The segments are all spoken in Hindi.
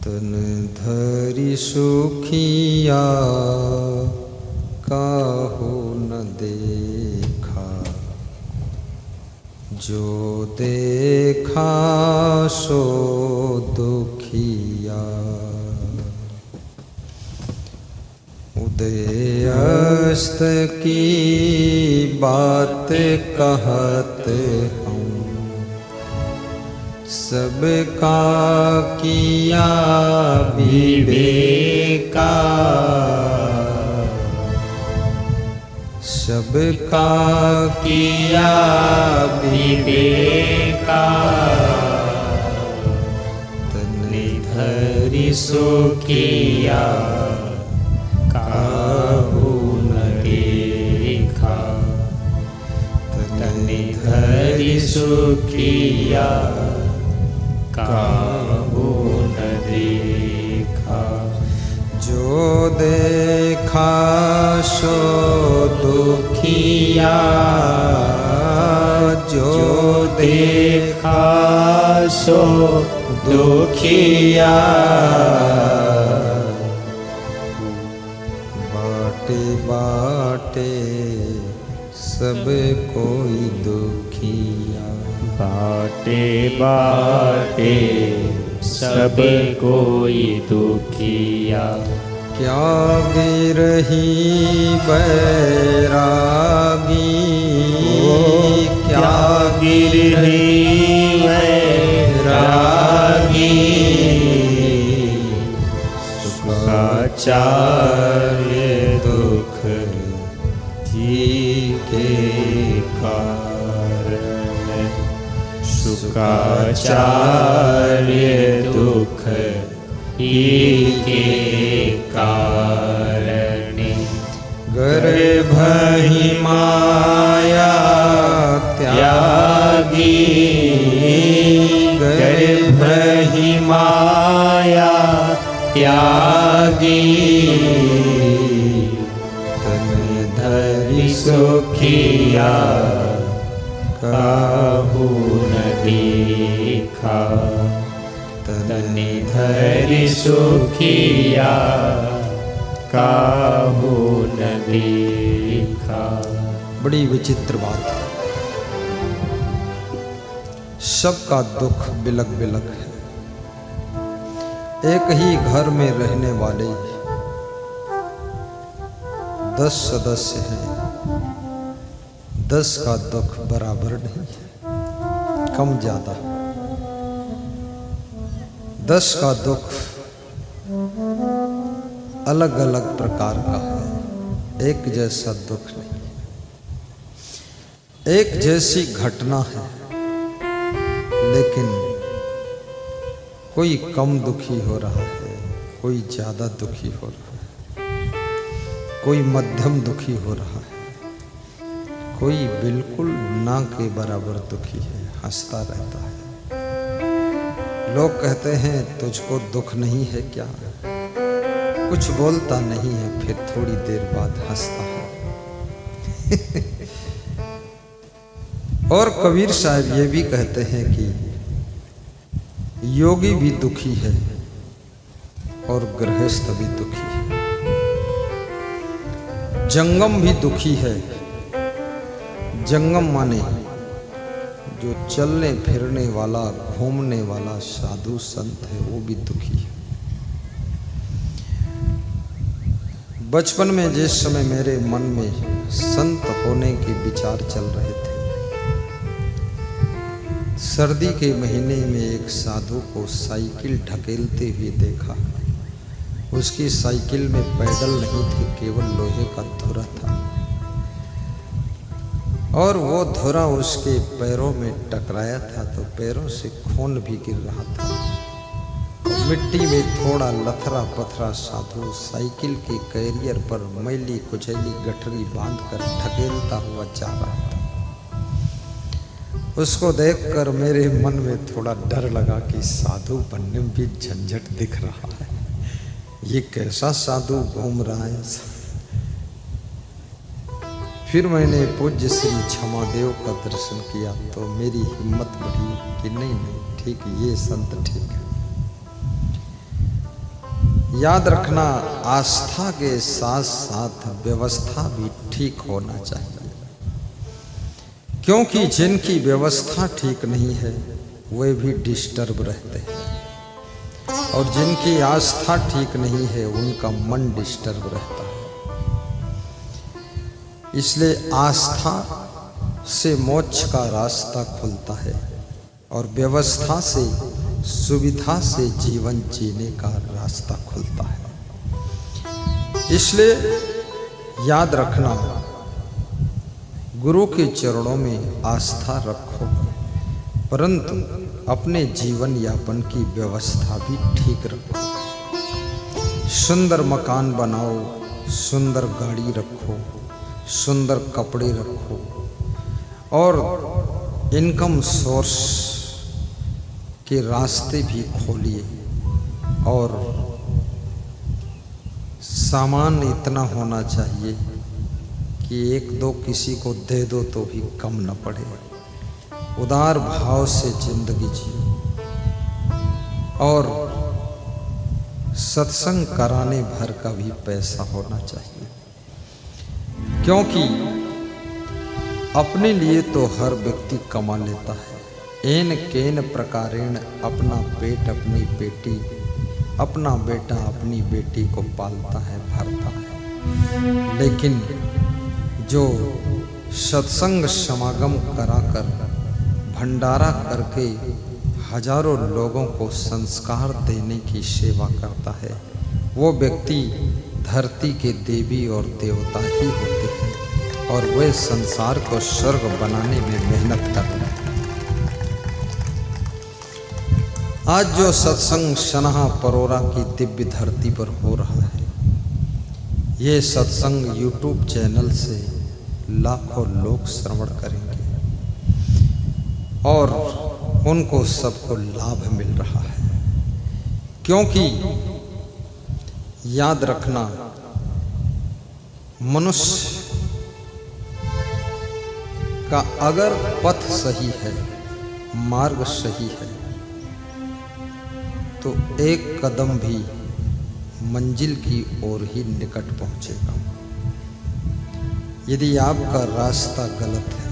तन धरि सुखिया काहू न देखा, जो देखा सो दुखिया। उदय अस्त की बात कहते हूँ, सबका किया विवेका, सबका किया विवेका। तनि धरि सुखिया काहू न देखा, तनि धरि सुखिया काहू न देखा। जो देखा सो दुखिया, जो देखा सो दुखिया। बाटे बाटे सब कोई दुखिया, बाटे बाटे सब कोई दुखिया। क्या गिरही बैरागी, क्या गिरही बैरागी। सुखाचार्य दुख जी के कारण, सुखाचार्य दुख ही के कारण। गर्भ ही माया त्यागी, गर्भ ही माया त्यागी। तन धरि सुखिया काहू न देखा, तनि धरि सुखिया काहू न देखा। बड़ी विचित्र बात है, सबका दुख बिलक बिलक है। एक ही घर में रहने वाले 10 सदस्य हैं, 10 का दुख बराबर नहीं है, कम ज्यादा। 10 का दुख अलग अलग प्रकार का है, एक जैसा दुख नहीं। एक जैसी घटना है, लेकिन कोई कम दुखी हो रहा है, कोई ज्यादा दुखी हो रहा है, कोई मध्यम दुखी हो रहा है, कोई बिल्कुल ना के बराबर दुखी है, हंसता रहता है। लोग कहते हैं तुझको दुख नहीं है क्या, कुछ बोलता नहीं है, फिर थोड़ी देर बाद हंसता है। और कबीर साहब ये भी कहते हैं कि योगी भी दुखी है और गृहस्थ भी दुखी है, जंगम भी दुखी है। जंगम माने जो चलने फिरने वाला, घूमने वाला साधु संत है, वो भी दुखी है। बचपन में जिस समय मेरे मन में संत होने के विचार चल रहे थे, सर्दी के महीने में एक साधु को साइकिल ढकेलते हुए देखा। उसकी साइकिल में पैडल नहीं थे, केवल लोहे का धुरा था, और वो धुरा उसके पैरों में टकराया था तो पैरों से खून भी गिर रहा था। और मिट्टी में थोड़ा लथरा पथरा साधु साइकिल के कैरियर पर मैली कुचैली गठरी बांधकर ढकेलता हुआ जा रहा था। उसको देखकर मेरे मन में थोड़ा डर लगा कि साधु बनने में भी झंझट दिख रहा है, ये कैसा साधु घूम रहा है। फिर मैंने पूज्य श्री क्षमादेव का दर्शन किया तो मेरी हिम्मत बढ़ी कि नहीं ठीक, ये संत ठीक है। याद रखना, आस्था के साथ साथ व्यवस्था भी ठीक होना चाहिए, क्योंकि जिनकी व्यवस्था ठीक नहीं है वे भी डिस्टर्ब रहते हैं, और जिनकी आस्था ठीक नहीं है उनका मन डिस्टर्ब रहता है। इसलिए आस्था से मोक्ष का रास्ता खुलता है और व्यवस्था से, सुविधा से जीवन जीने का रास्ता खुलता है। इसलिए याद रखना, गुरु के चरणों में आस्था रखो, परंतु अपने जीवन यापन की व्यवस्था भी ठीक रखो। सुंदर मकान बनाओ, सुंदर गाड़ी रखो, सुंदर कपड़े रखो, और इनकम सोर्स के रास्ते भी खोलिए, और सामान इतना होना चाहिए कि एक दो किसी को दे दो तो भी कम न पड़े। उदार भाव से जिंदगी जियो, और सत्संग कराने भर का भी पैसा होना चाहिए, क्योंकि अपने लिए तो हर व्यक्ति कमा लेता है। एन केन प्रकारेण अपना पेट अपनी बेटी, अपना बेटा अपनी बेटी को पालता है, भरता है। लेकिन जो सत्संग समागम कराकर, भंडारा करके हजारों लोगों को संस्कार देने की सेवा करता है, वो व्यक्ति धरती के देवी और देवता ही होते हैं, और वे संसार को स्वर्ग बनाने में मेहनत कर रहे हैं। आज जो सत्संग सनहा परोरा की दिव्य धरती पर हो रहा है, ये सत्संग यूट्यूब चैनल से लाखों लोग श्रवण करेंगे और उनको सबको लाभ मिल रहा है। क्योंकि याद रखना, मनुष्य का अगर पथ सही है, मार्ग सही है, तो एक कदम भी मंजिल की ओर ही निकट पहुंचेगा। यदि आपका रास्ता गलत है,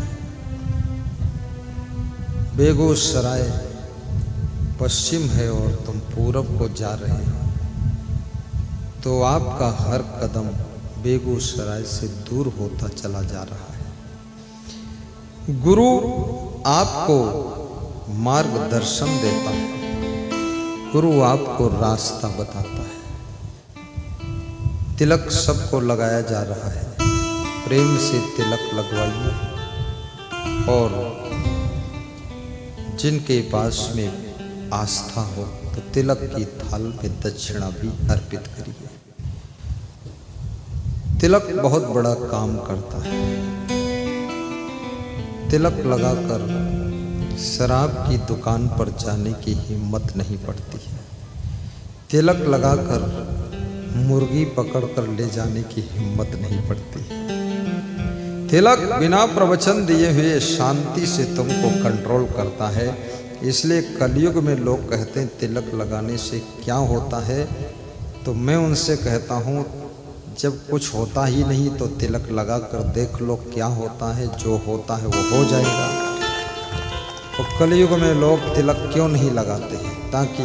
बेगूसराय पश्चिम है और तुम पूरब को जा रहे हो, तो आपका हर कदम बेगूसराय से दूर होता चला जा रहा है। गुरु आपको मार्गदर्शन देता है, गुरु आपको रास्ता बताता है। तिलक सबको लगाया जा रहा है, प्रेम से तिलक लगवाइए, और जिनके पास में आस्था हो तो तिलक की थाल में दक्षिणा भी अर्पित करिए। तिलक बहुत बड़ा काम करता है। तिलक लगाकर शराब की दुकान पर जाने की हिम्मत नहीं पड़ती है। तिलक लगाकर मुर्गी पकड़कर ले जाने की हिम्मत नहीं पड़ती है। तिलक बिना प्रवचन दिए हुए शांति से तुमको कंट्रोल करता है। इसलिए कलयुग में लोग कहते हैं तिलक लगाने से क्या होता है, तो मैं उनसे कहता हूँ जब कुछ होता ही नहीं तो तिलक लगा कर देख लो क्या होता है। जो होता है वो हो जाएगा। तो कलयुग में लोग तिलक क्यों नहीं लगाते हैं? ताकि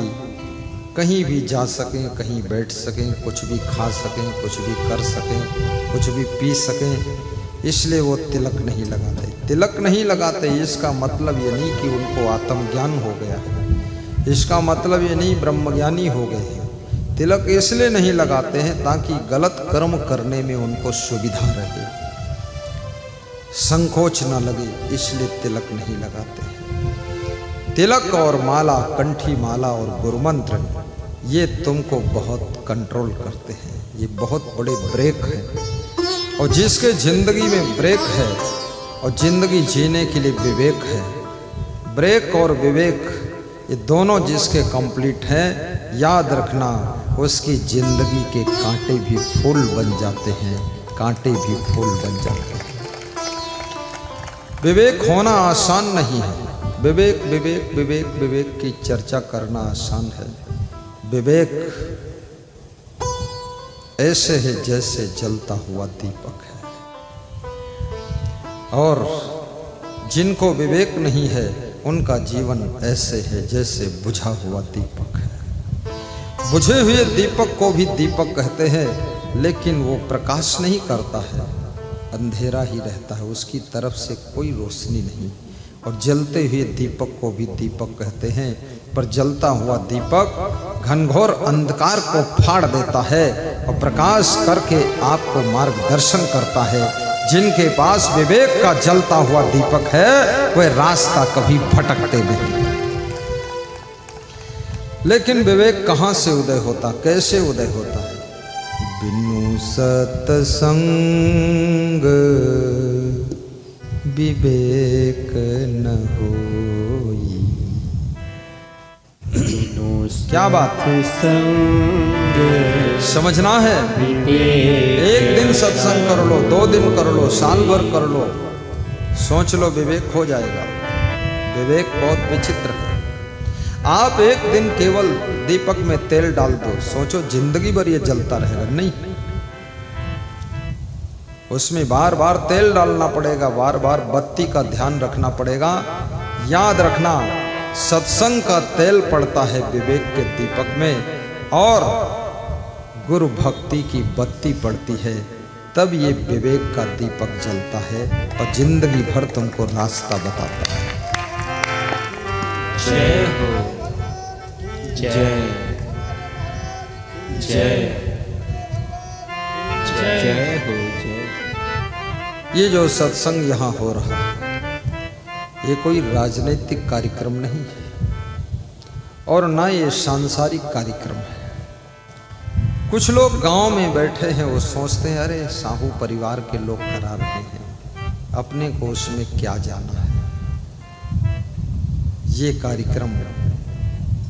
कहीं भी जा सकें, कहीं बैठ सकें, कुछ भी खा सकें, कुछ भी कर सकें, कुछ भी पी सकें। इसलिए वो तिलक नहीं लगाते। तिलक नहीं लगाते इसका मतलब ये नहीं कि उनको आत्मज्ञान हो गया है, इसका मतलब ये नहीं ब्रह्मज्ञानी हो गए हैं। तिलक इसलिए नहीं लगाते हैं ताकि गलत कर्म करने में उनको सुविधा रहे, संकोच न लगे, इसलिए तिलक नहीं लगाते हैं। तिलक और माला, कंठी माला और गुरुमंत्र ये तुमको बहुत कंट्रोल करते हैं। ये बहुत बड़े ब्रेक हैं। और जिसके जिंदगी में ब्रेक है और जिंदगी जीने के लिए विवेक है, ब्रेक और विवेक ये दोनों जिसके कंप्लीट हैं, याद रखना उसकी जिंदगी के कांटे भी फूल बन जाते हैं, कांटे भी फूल बन जाते हैं। विवेक होना आसान नहीं है। विवेक विवेक विवेक विवेक की चर्चा करना आसान है। विवेक ऐसे है जैसे जलता हुआ दीपक है। और जिनको विवेक नहीं है उनका जीवन ऐसे है जैसे बुझा हुआ दीपक है। बुझे हुए दीपक को भी दीपक कहते हैं, लेकिन वो प्रकाश नहीं करता है, अंधेरा ही रहता है, उसकी तरफ से कोई रोशनी नहीं। और जलते हुए दीपक को भी दीपक कहते हैं, पर जलता हुआ दीपक घनघोर अंधकार को फाड़ देता है और प्रकाश करके आपको मार्गदर्शन करता है। जिनके पास विवेक का जलता हुआ दीपक है वह रास्ता कभी भटकते नहीं। लेकिन विवेक कहां से उदय होता, कैसे उदय होता है? बिनु सत्संग विवेक न होई। क्या बात है, समझना है। एक दिन सत्संग कर लो, 2 दिन कर लो, साल भर कर लो, सोच लो विवेक हो जाएगा। विवेक बहुत विचित्र है। आप एक दिन केवल दीपक में तेल डाल दो, सोचो जिंदगी भर ये जलता रहेगा? नहीं, उसमें बार बार तेल डालना पड़ेगा, बार बार बत्ती का ध्यान रखना पड़ेगा। याद रखना, सत्संग का तेल पड़ता है विवेक के दीपक में और गुरु भक्ति की बत्ती पड़ती है, तब ये विवेक का दीपक जलता है और जिंदगी भर तुमको रास्ता बताता है। जय हो, जय जय जय हो, जय। ये जो सत्संग यहाँ हो रहा है ये कोई राजनीतिक कार्यक्रम नहीं है और ना ये सांसारिक कार्यक्रम है। कुछ लोग गांव में बैठे हैं, वो सोचते हैं अरे साहू परिवार के लोग करा रहे हैं, अपने को उसमें क्या जाना है। ये कार्यक्रम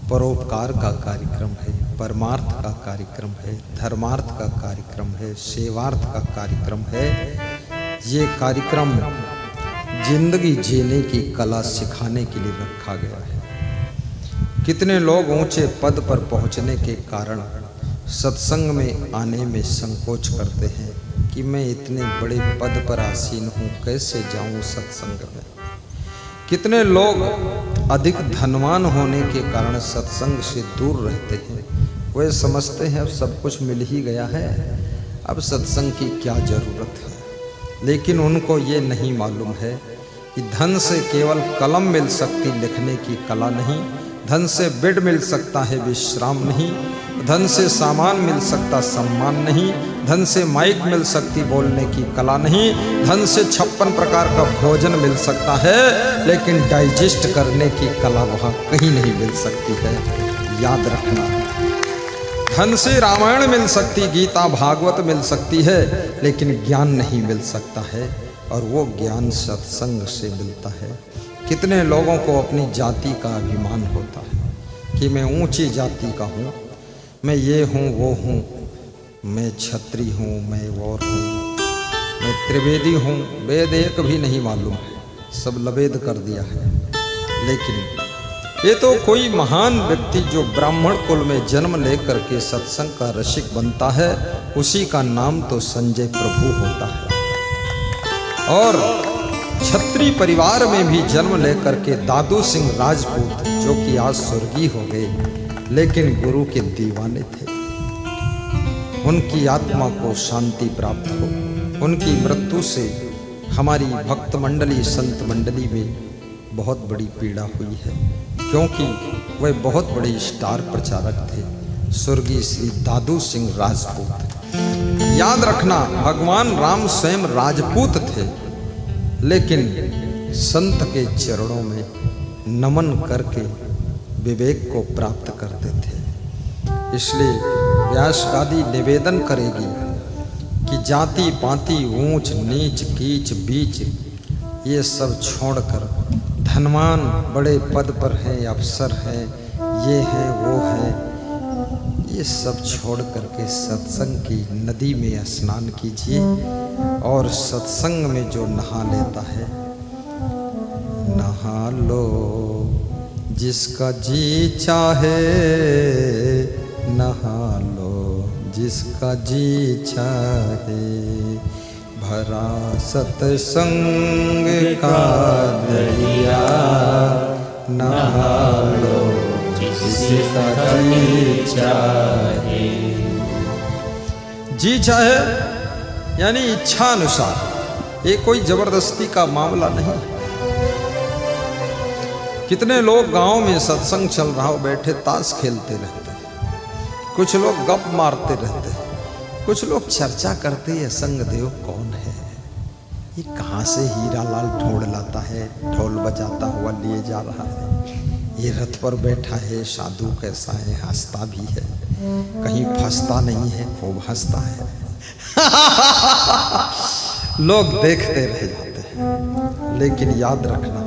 परोपकार का कार्यक्रम है, परमार्थ का कार्यक्रम है, धर्मार्थ का कार्यक्रम है, सेवार्थ का कार्यक्रम है। ये कार्यक्रम जिंदगी जीने की कला सिखाने के लिए रखा गया है। कितने लोग ऊंचे पद पर पहुंचने के कारण सत्संग में आने में संकोच करते हैं कि मैं इतने बड़े पद पर आसीन हूँ, कैसे जाऊँ सत्संग में। कितने लोग अधिक धनवान होने के कारण सत्संग से दूर रहते हैं। वे समझते हैं अब सब कुछ मिल ही गया है, अब सत्संग की क्या जरूरत है। लेकिन उनको ये नहीं मालूम है कि धन से केवल कलम मिल सकती लिखने की कला नहीं, धन से बेड मिल सकता है विश्राम नहीं, धन से सामान मिल सकता सम्मान नहीं, धन से माइक मिल सकती बोलने की कला नहीं, धन से 56 प्रकार का भोजन मिल सकता है, लेकिन डाइजेस्ट करने की कला वहाँ कहीं नहीं मिल सकती है। याद रखना, धन से रामायण मिल सकती, गीता भागवत मिल सकती है, लेकिन ज्ञान नहीं मिल सकता है, और वो ज्ञान सत्संग से मिलता है। कितने लोगों को अपनी जाति का अभिमान होता है कि मैं ऊंची जाति का हूँ, मैं ये हूँ वो हूँ, मैं क्षत्रिय हूँ, मैं और हूँ, मैं त्रिवेदी हूँ। वेद एक भी नहीं मालूम है, सब लवेद कर दिया है। लेकिन ये तो कोई महान व्यक्ति जो ब्राह्मण कुल में जन्म लेकर के सत्संग का रसिक बनता है, उसी का नाम तो संजय प्रभु होता है। और क्षत्रिय परिवार में भी जन्म लेकर के दादू सिंह राजपूत, जो कि आज स्वर्गीय हो गए, लेकिन गुरु के दीवाने थे। उनकी आत्मा को शांति प्राप्त हो। उनकी मृत्यु से हमारी भक्त मंडली, संत मंडली में बहुत बड़ी पीड़ा हुई है, क्योंकि वह बहुत बड़े स्टार प्रचारक थे, स्वर्गीय श्री दादू सिंह राजपूत। याद रखना, भगवान राम स्वयं राजपूत थे, लेकिन संत के चरणों में नमन करके विवेक को प्राप्त करते थे। इसलिए व्यास गादी निवेदन करेगी कि जाति पाति, ऊंच नीच, कीच बीच, ये सब छोड़कर धनवान बड़े पद पर हैं, अफसर हैं, ये हैं वो हैं, ये सब छोड़ करके सत्संग की नदी में स्नान कीजिए। और सत्संग में जो नहा लेता है, नहा लो जिसका जी चाहे, नहा लो जिसका जी चाहे भरा सत्संग का दरिया नहा लो जिसका जी चाहे। जी चाहे यानी इच्छा अनुसार, ये कोई जबरदस्ती का मामला नहीं। कितने लोग गांव में सत्संग चल रहा हो बैठे ताश खेलते रहते हैं, कुछ लोग गप मारते रहते हैं, कुछ लोग चर्चा करते हैं संग देव कौन है, ये कहाँ से हीरा लाल ढूंढ लाता है, ढोल बजाता हुआ लिए जा रहा है, ये रथ पर बैठा है, साधु कैसा है, हंसता भी है, कहीं फंसता नहीं है, खूब हंसता है। लोग देखते रह जाते हैं। लेकिन याद रखना,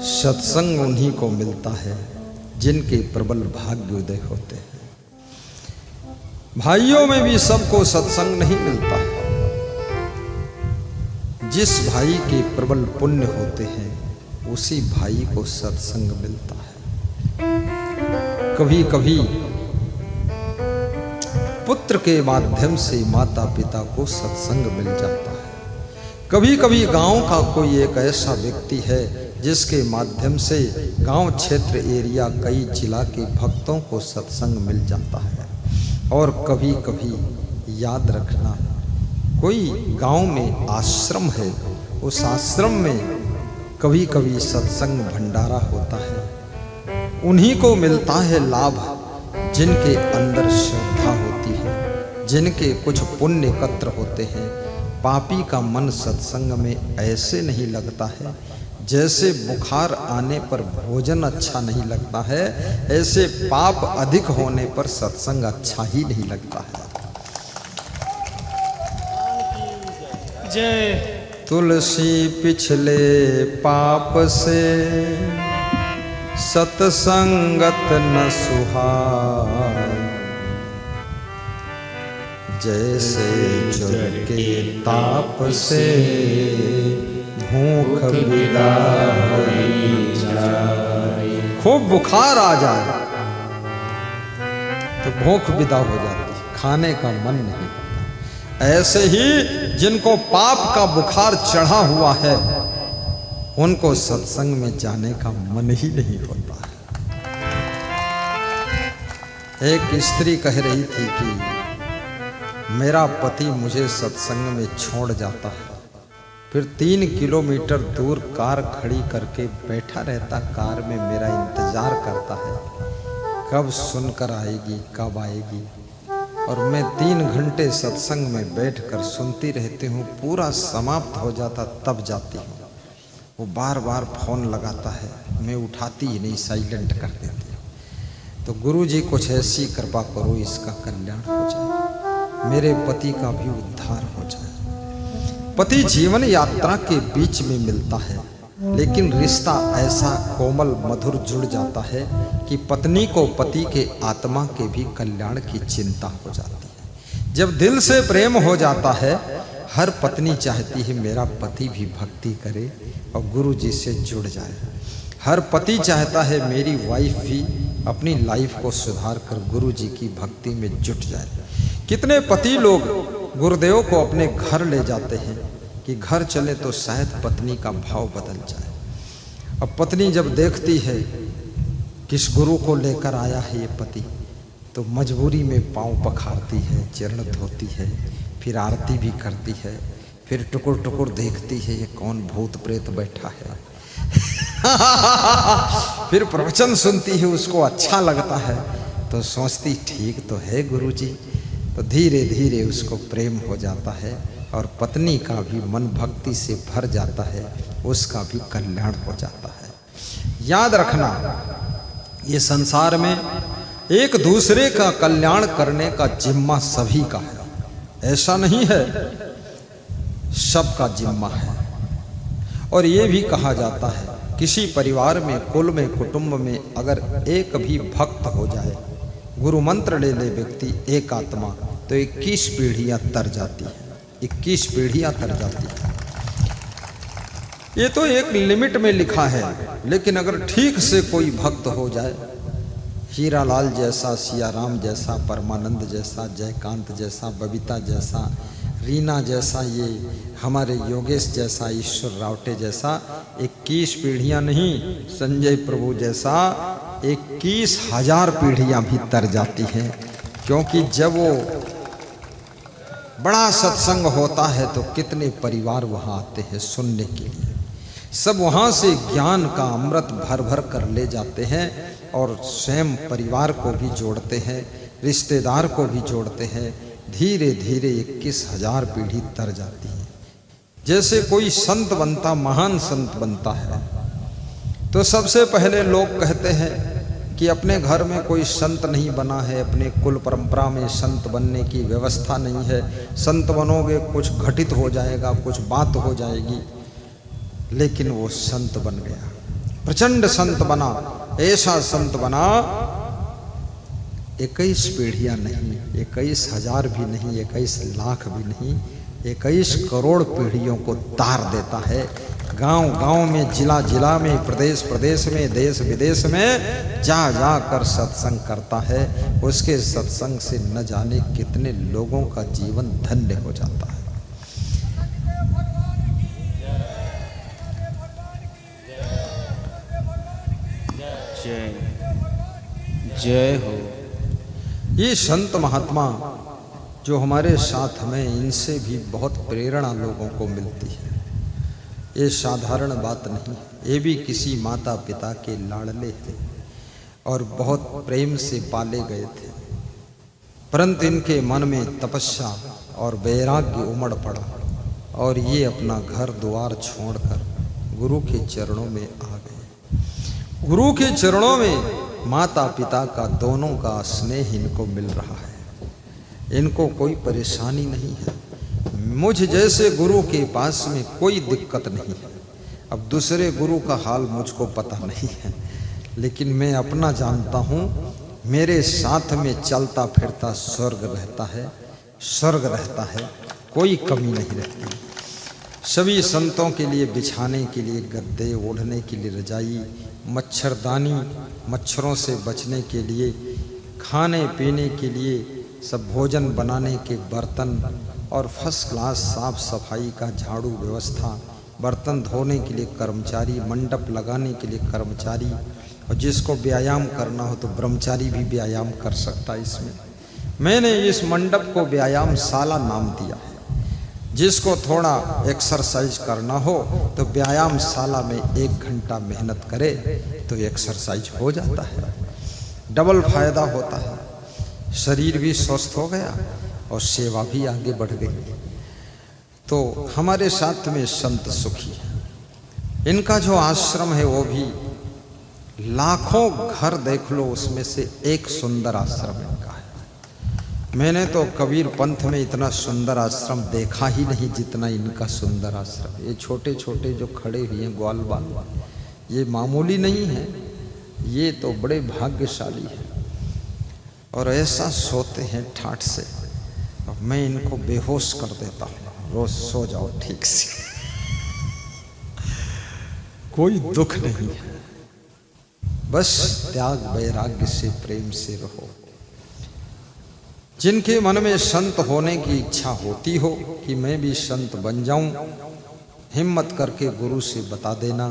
सत्संग उन्हीं को मिलता है जिनके प्रबल भाग्योदय होते हैं। भाइयों में भी सबको सत्संग नहीं मिलता है। जिस भाई के प्रबल पुण्य होते हैं उसी भाई को सत्संग मिलता है। कभी कभी पुत्र के माध्यम से माता पिता को सत्संग मिल जाता है। कभी कभी गांव का कोई एक ऐसा व्यक्ति है जिसके माध्यम से गांव क्षेत्र एरिया कई जिला के भक्तों को सत्संग मिल जाता है। और कभी कभी याद रखना, कोई गांव में आश्रम है, उस आश्रम में कभी कभी सत्संग भंडारा होता है। उन्हीं को मिलता है लाभ जिनके अंदर श्रद्धा होती है, जिनके कुछ पुण्य एकत्र होते हैं। पापी का मन सत्संग में ऐसे नहीं लगता है जैसे बुखार आने पर भोजन अच्छा नहीं लगता है, ऐसे पाप अधिक होने पर सत्संग अच्छा ही नहीं लगता है। जय। तुलसी पिछले पाप से सत्संगत न सुहाय, जैसे जग के ताप से भूख विदा होई जाए। खूब बुखार आ जाए तो भूख विदा हो जाती है, खाने का मन नहीं करता। ऐसे ही जिनको पाप का बुखार चढ़ा हुआ है उनको सत्संग में जाने का मन ही नहीं होता है। एक स्त्री कह रही थी कि मेरा पति मुझे सत्संग में छोड़ जाता है, फिर 3 किलोमीटर दूर कार खड़ी करके बैठा रहता, कार में मेरा इंतजार करता है कब सुनकर आएगी, कब आएगी। और मैं 3 घंटे सत्संग में बैठकर सुनती रहती हूँ, पूरा समाप्त हो जाता तब जाती हूँ। वो बार बार फोन लगाता है, मैं उठाती ही नहीं, साइलेंट कर देती हूँ। तो गुरुजी कुछ ऐसी कृपा करो इसका कल्याण हो जाए, मेरे पति का भी उद्धार हो जाए। पति जीवन यात्रा के बीच में मिलता है, लेकिन रिश्ता ऐसा कोमल मधुर जुड़ जाता है कि पत्नी को पति के आत्मा के भी कल्याण की चिंता हो जाती है। जब दिल से प्रेम हो जाता है, हर पत्नी चाहती है मेरा पति भी भक्ति करे और गुरु जी से जुड़ जाए। हर पति चाहता है मेरी वाइफ भी अपनी लाइफ को सुधार कर गुरु जी की भक्ति में जुट जाए। कितने पति लोग गुरुदेव को अपने घर ले जाते हैं कि घर चले तो शायद पत्नी का भाव बदल जाए। अब पत्नी जब देखती है किस गुरु को लेकर आया है ये पति, तो मजबूरी में पांव पखारती है, चरण धोती है, फिर आरती भी करती है, फिर टुकुर टुकुर देखती है ये कौन भूत प्रेत बैठा है। फिर प्रवचन सुनती है, उसको अच्छा लगता है तो सोचती ठीक तो है गुरुजी। तो धीरे धीरे उसको प्रेम हो जाता है और पत्नी का भी मन भक्ति से भर जाता है, उसका भी कल्याण हो जाता है। याद रखना, ये संसार में एक दूसरे का कल्याण करने का जिम्मा सभी का है, ऐसा नहीं है, सबका जिम्मा है। और ये भी कहा जाता है किसी परिवार में, कुल में, कुटुंब में अगर एक भी भक्त हो जाए, गुरु मंत्र ले ले व्यक्ति, एक आत्मा, तो 21 पीढ़ियां तर जाती है, 21 पीढ़ियां तर जाती है। ये तो एक लिमिट में लिखा है, लेकिन अगर ठीक से कोई भक्त हो जाए हीरालाल जैसा, सिया राम जैसा, परमानंद जैसा, जयकांत जैसा, बबीता जैसा, रीना जैसा, ये हमारे योगेश जैसा, ईश्वर रावटे जैसा 21 पीढ़ियां नहीं, संजय प्रभु जैसा 21,000 पीढ़ियां भी तर जाती हैं। क्योंकि जब वो बड़ा सत्संग होता है तो कितने परिवार वहाँ आते हैं सुनने के लिए। सब वहाँ से ज्ञान का अमृत भर भर कर ले जाते हैं और स्वयं परिवार को भी जोड़ते हैं, रिश्तेदार को भी जोड़ते हैं। धीरे धीरे 21,000 पीढ़ी तर जाती है। जैसे कोई संत बनता, महान संत बनता है, तो सबसे पहले लोग कहते हैं कि अपने घर में कोई संत नहीं बना है, अपने कुल परंपरा में संत बनने की व्यवस्था नहीं है, संत बनोगे कुछ घटित हो जाएगा, कुछ बात हो जाएगी। लेकिन वो संत बन गया, प्रचंड संत बना, ऐसा संत बना 21 पीढ़ियां नहीं, 21,000 भी नहीं, 21 लाख भी नहीं, 21 करोड़ पीढ़ियों को तार देता है। गांव गांव में, जिला जिला में, प्रदेश प्रदेश में, देश विदेश में जा जा कर सत्संग करता है। उसके सत्संग से न जाने कितने लोगों का जीवन धन्य हो जाता है। जय जय हो। ये संत महात्मा जो हमारे साथ में, इनसे भी बहुत प्रेरणा लोगों को मिलती है। ये साधारण बात नहीं, ये भी किसी माता पिता के लाडले थे और बहुत प्रेम से पाले गए थे, परंतु इनके मन में तपस्या और वैराग्य उमड़ पड़ा और ये अपना घर द्वार छोड़कर गुरु के चरणों में आ गए। गुरु के चरणों में माता पिता का दोनों का स्नेह इनको मिल रहा है। इनको कोई परेशानी नहीं है। मुझ जैसे गुरु के पास में कोई दिक्कत नहीं है। अब दूसरे गुरु का हाल मुझको पता नहीं है, लेकिन मैं अपना जानता हूँ। मेरे साथ में चलता फिरता स्वर्ग रहता है, स्वर्ग रहता है, कोई कमी नहीं रहती। सभी संतों के लिए बिछाने के लिए गद्दे, ओढ़ने के लिए रजाई, मच्छरदानी, मच्छरों से बचने के लिए, खाने पीने के लिए सब भोजन बनाने के बर्तन और फर्स्ट क्लास साफ सफाई का झाड़ू व्यवस्था, बर्तन धोने के लिए कर्मचारी, मंडप लगाने के लिए कर्मचारी, और जिसको व्यायाम करना हो तो ब्रह्मचारी भी व्यायाम कर सकता है। इसमें मैंने इस मंडप को व्यायाम शाला नाम दिया है। जिसको थोड़ा एक्सरसाइज करना हो तो व्यायाम शाला में 1 घंटा मेहनत करे तो एक्सरसाइज हो जाता है। डबल फायदा होता है, शरीर भी स्वस्थ हो गया और सेवा भी आगे बढ़ गई। तो हमारे साथ में संत सुखी है। इनका जो आश्रम है वो भी लाखों घर देख लो, उसमें से एक सुंदर आश्रम इनका है। मैंने तो कबीर पंथ में इतना सुंदर आश्रम देखा ही नहीं जितना इनका सुंदर आश्रम। ये छोटे छोटे जो खड़े हुए हैं ग्वाल बाल, ये मामूली नहीं है, ये तो बड़े भाग्यशाली हैं और ऐसा सोते हैं ठाठ से। अब मैं इनको बेहोश कर देता हूँ, रोज सो जाओ ठीक से, कोई दुख नहीं है, बस त्याग वैराग्य से प्रेम से रहो। जिनके मन में संत होने की इच्छा होती हो कि मैं भी संत बन जाऊं, हिम्मत करके गुरु से बता देना,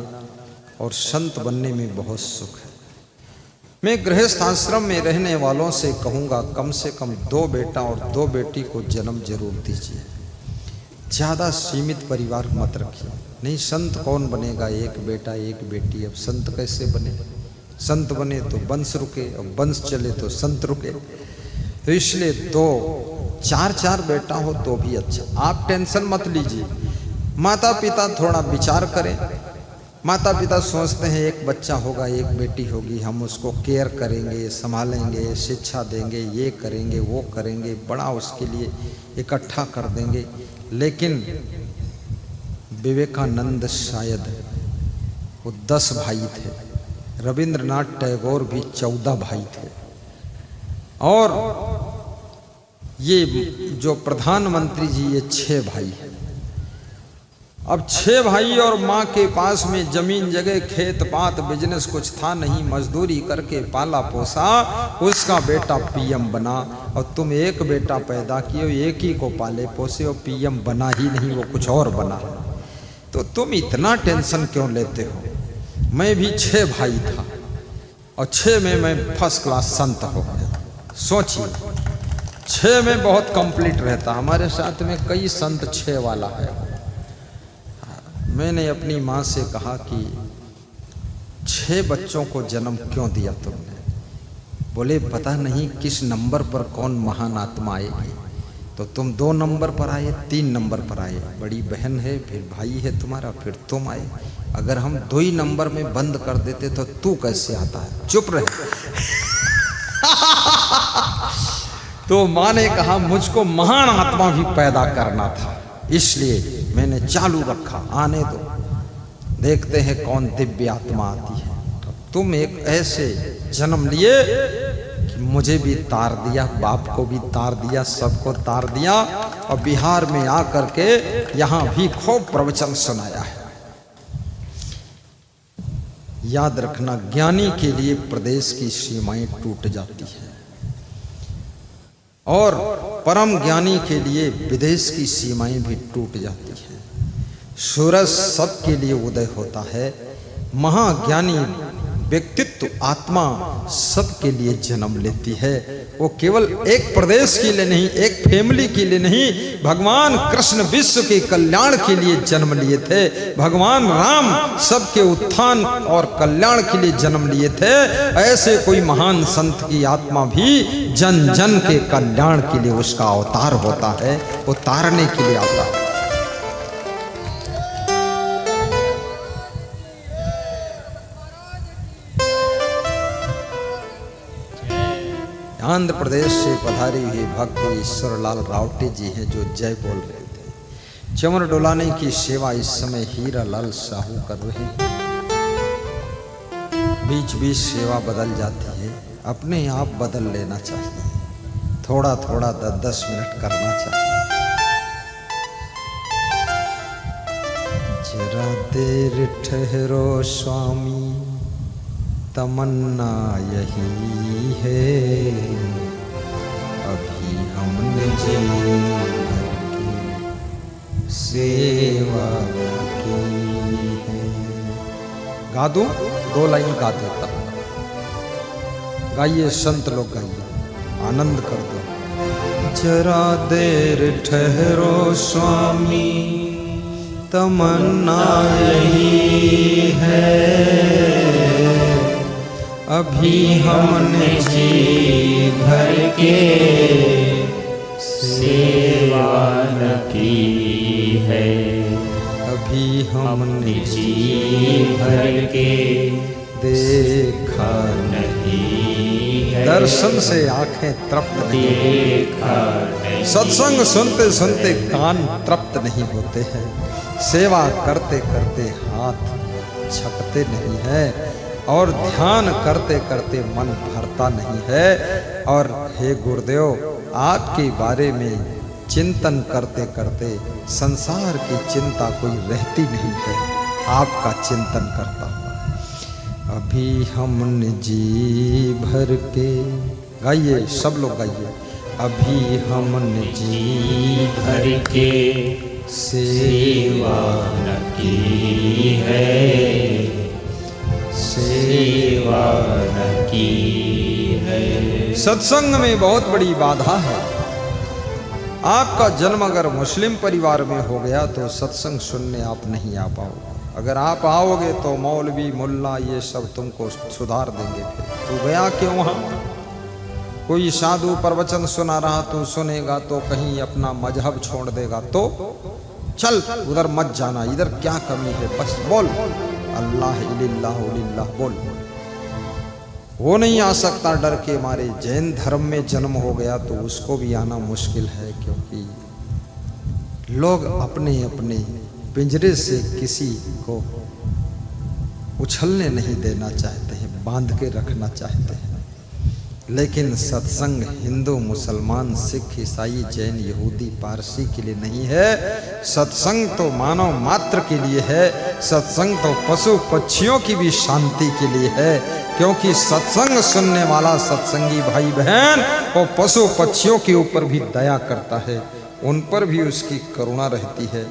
और संत बनने में बहुत सुख है। मैं गृहस्थ आश्रम में रहने वालों से कहूँगा कम से कम 2 बेटा और 2 बेटी को जन्म जरूर दीजिए। ज़्यादा सीमित परिवार मत रखिए। नहीं, संत कौन बनेगा? 1 बेटा 1 बेटी। अब संत कैसे बने? संत बने तो वंश रुके, और वंश चले तो संत रुके। तो इसलिए 2-4 बेटा हो तो भी अच्छा। आप टेंशन मत लीजिए, माता पिता थोड़ा विचार करें। माता पिता सोचते हैं 1 बच्चा होगा 1 बेटी होगी, हम उसको केयर करेंगे, संभालेंगे, शिक्षा देंगे, ये करेंगे वो करेंगे, बड़ा उसके लिए इकट्ठा कर देंगे। लेकिन विवेकानंद शायद वो 10 भाई थे, रविंद्रनाथ टैगोर भी 14 भाई थे, और ये जो प्रधानमंत्री जी ये 6 भाई हैं। अब 6 भाई और माँ के पास में जमीन जगह खेत पात बिजनेस कुछ था नहीं, मजदूरी करके पाला पोसा, उसका बेटा पीएम बना। और तुम एक बेटा पैदा किए, एक ही को पाले पोसे और पीएम बना ही नहीं, वो कुछ और बना। तो तुम इतना टेंशन क्यों लेते हो? मैं भी 6 भाई था और 6 में मैं फर्स्ट क्लास संत हो गया। सोचिए, 6 में बहुत कंप्लीट रहता। हमारे साथ में कई संत 6 वाला है। मैंने अपनी माँ से कहा कि 6 बच्चों को जन्म क्यों दिया तुमने? बोले पता नहीं किस नंबर पर कौन महान आत्मा आएगी, तो तुम 2 नंबर पर आए, 3 नंबर पर आए। बड़ी बहन है, फिर भाई है तुम्हारा, फिर तुम आए। अगर हम 2 ही नंबर में बंद कर देते तो तू कैसे आता है? चुप रहे। तो माँ ने कहा मुझको महान आत्मा भी पैदा करना था, इसलिए मैंने चालू रखा, आने दो, देखते हैं कौन दिव्य आत्मा आती है। तो तुम एक ऐसे जन्म लिए कि मुझे भी तार दिया, बाप को भी तार दिया, सबको तार दिया, और बिहार में आकर के यहाँ भी खूब प्रवचन सुनाया है। याद रखना, ज्ञानी के लिए प्रदेश की सीमाएं टूट जाती है और परम ज्ञानी के लिए विदेश की सीमाएं भी टूट जाती हैं। सूरज सबके लिए उदय होता है। महाज्ञानी व्यक्तित्व आत्मा सबके लिए जन्म लेती है। वो केवल एक प्रदेश के लिए नहीं, एक फैमिली के लिए नहीं, भगवान कृष्ण विश्व के कल्याण के लिए जन्म लिए थे। भगवान राम सबके उत्थान और कल्याण के लिए जन्म लिए थे। ऐसे कोई महान संत की आत्मा भी जन जन के कल्याण के लिए उसका अवतार होता है, उतारने के लिए आता है। आंध्र प्रदेश से पधारी हुई भक्त ईश्वरलाल रावटे जी हैं जो जय बोल रहे थे। चमर डुलाने की सेवा इस समय हीरालाल साहू कर रहे हैं। बीच बीच सेवा बदल जाती है, अपने आप बदल लेना चाहिए, थोड़ा थोड़ा 10-10 मिनट करना चाहिए। जरा देर ठहरो स्वामी, तमन्ना यही है, अभी हमने जी की सेवा की है। गा दूं? 2 लाइन गा देता हूं, गाइए संत लोग, गाइए, आनंद कर दो। जरा देर ठहरो स्वामी, तमन्ना यही है, अभी हमने जी भर के सेवा न की है, अभी हमने जी भर के देखा नहीं है, दर्शन से आंखें तृप्त नहीं, देखा नहीं, सत्संग सुनते सुनते कान तृप्त नहीं होते हैं, सेवा करते करते हाथ छकते नहीं है, और ध्यान करते करते मन भरता नहीं है। और हे गुरुदेव, आपके बारे में चिंतन करते करते संसार की चिंता कोई रहती नहीं है, आपका चिंतन करता हुआ। अभी हमने जी भर के, गाइए सब लोग गाइए, अभी हमने जी भर के सेवा न की है, सेवा न की है। सत्संग में बहुत बड़ी बाधा है। आपका जन्म अगर मुस्लिम परिवार में हो गया तो सत्संग सुनने आप नहीं आ पाओगे। अगर आप आओगे तो मौलवी मुल्ला ये सब तुमको सुधार देंगे। फिर तू गया क्यों वहाँ? कोई साधु प्रवचन सुना रहा तो सुनेगा तो कहीं अपना मजहब छोड़ देगा तो चल उधर मत जाना, इधर क्या कमी है, बस बोल अल्लाह इल्लल्लाह इल्लल्लाह बोल। वो नहीं आ सकता डर के मारे। जैन धर्म में जन्म हो गया तो उसको भी आना मुश्किल है, क्योंकि लोग अपने अपने पिंजरे से किसी को उछलने नहीं देना चाहते हैं, बांध के रखना चाहते हैं। लेकिन सत्संग हिंदू, मुसलमान, सिख, ईसाई, जैन, यहूदी, पारसी के लिए नहीं है। सत्संग तो मानव मात्र के लिए है। सत्संग तो पशु पक्षियों की भी शांति के लिए है, क्योंकि सत्संग सुनने वाला सत्संगी भाई बहन वो पशु पक्षियों के ऊपर भी दया करता है, उन पर भी उसकी करुणा रहती है।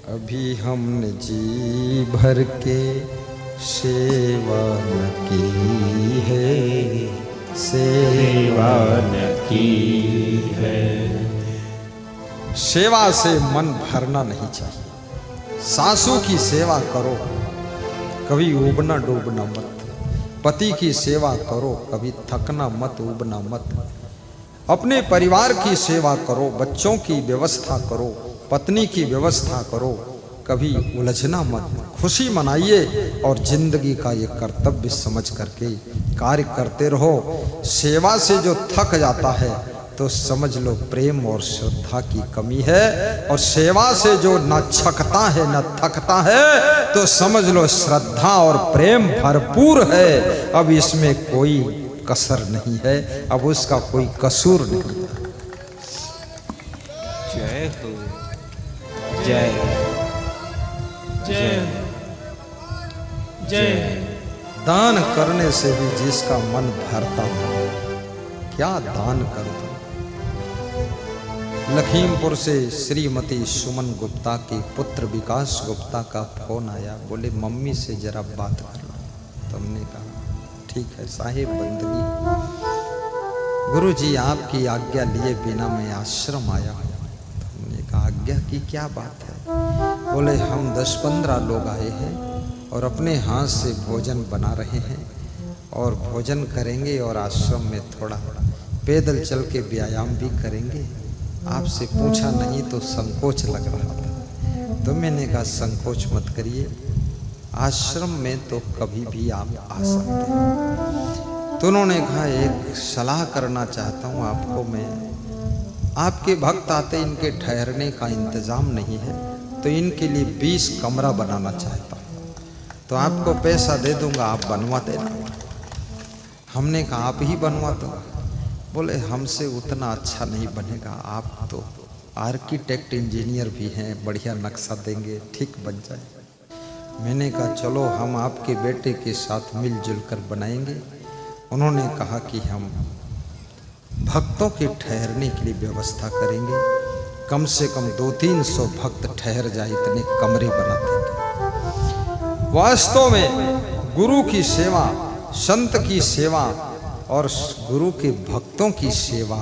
अभी हमने जी भर के सेवा न की है, सेवा न की है। सेवा से मन भरना नहीं चाहिए। सासू की सेवा करो, कभी उबना डूबना मत। पति की सेवा करो, कभी थकना मत, उबना मत। अपने परिवार की सेवा करो, बच्चों की व्यवस्था करो, पत्नी की व्यवस्था करो, कभी उलझना मत। खुशी मनाइए और जिंदगी का ये कर्तव्य समझ करके कार्य करते रहो। सेवा से जो थक जाता है तो समझ लो प्रेम और श्रद्धा की कमी है, और सेवा से जो न छकता है न थकता है तो समझ लो श्रद्धा और प्रेम भरपूर है। अब इसमें कोई कसर नहीं है, अब उसका कोई कसूर नहीं है। जय हो, जय जय जय। दान करने से भी जिसका मन भरता हो, क्या दान कर दो। लखीमपुर से श्रीमती सुमन गुप्ता के पुत्र विकास गुप्ता का फोन आया, बोले मम्मी से जरा बात करना। तो हमने कहा ठीक है साहिब बंदगी, गुरुजी आपकी आज्ञा लिए बिना मैं आश्रम आया हूँ। तो हमने कहा आज्ञा की क्या बात है। बोले हम 10-15 लोग आए हैं और अपने हाथ से भोजन बना रहे हैं और भोजन करेंगे और आश्रम में थोड़ा पैदल चल के व्यायाम भी करेंगे। आपसे पूछा नहीं तो संकोच लग रहा था, तो मैंने कहा संकोच मत करिए, आश्रम में तो कभी भी आप आ सकते हैं। तो उन्होंने कहा एक सलाह करना चाहता हूँ आपको मैं, आपके भक्त आते इनके ठहरने का इंतज़ाम नहीं है तो इनके लिए 20 कमरा बनाना चाहता हूँ, तो आपको पैसा दे दूंगा, आप बनवा देना। हमने कहा आप ही बनवा दो। बोले हमसे उतना अच्छा नहीं बनेगा, आप तो आर्किटेक्ट इंजीनियर भी हैं, बढ़िया नक्शा देंगे, ठीक बन जाए। मैंने कहा चलो हम आपके बेटे के साथ मिलजुल कर बनाएंगे। उन्होंने कहा कि हम भक्तों के ठहरने के लिए व्यवस्था करेंगे, कम से कम 200-300 भक्त ठहर जाए इतने कमरे बना देंगे। वास्तव में गुरु की सेवा, संत की सेवा और गुरु के भक्तों की सेवा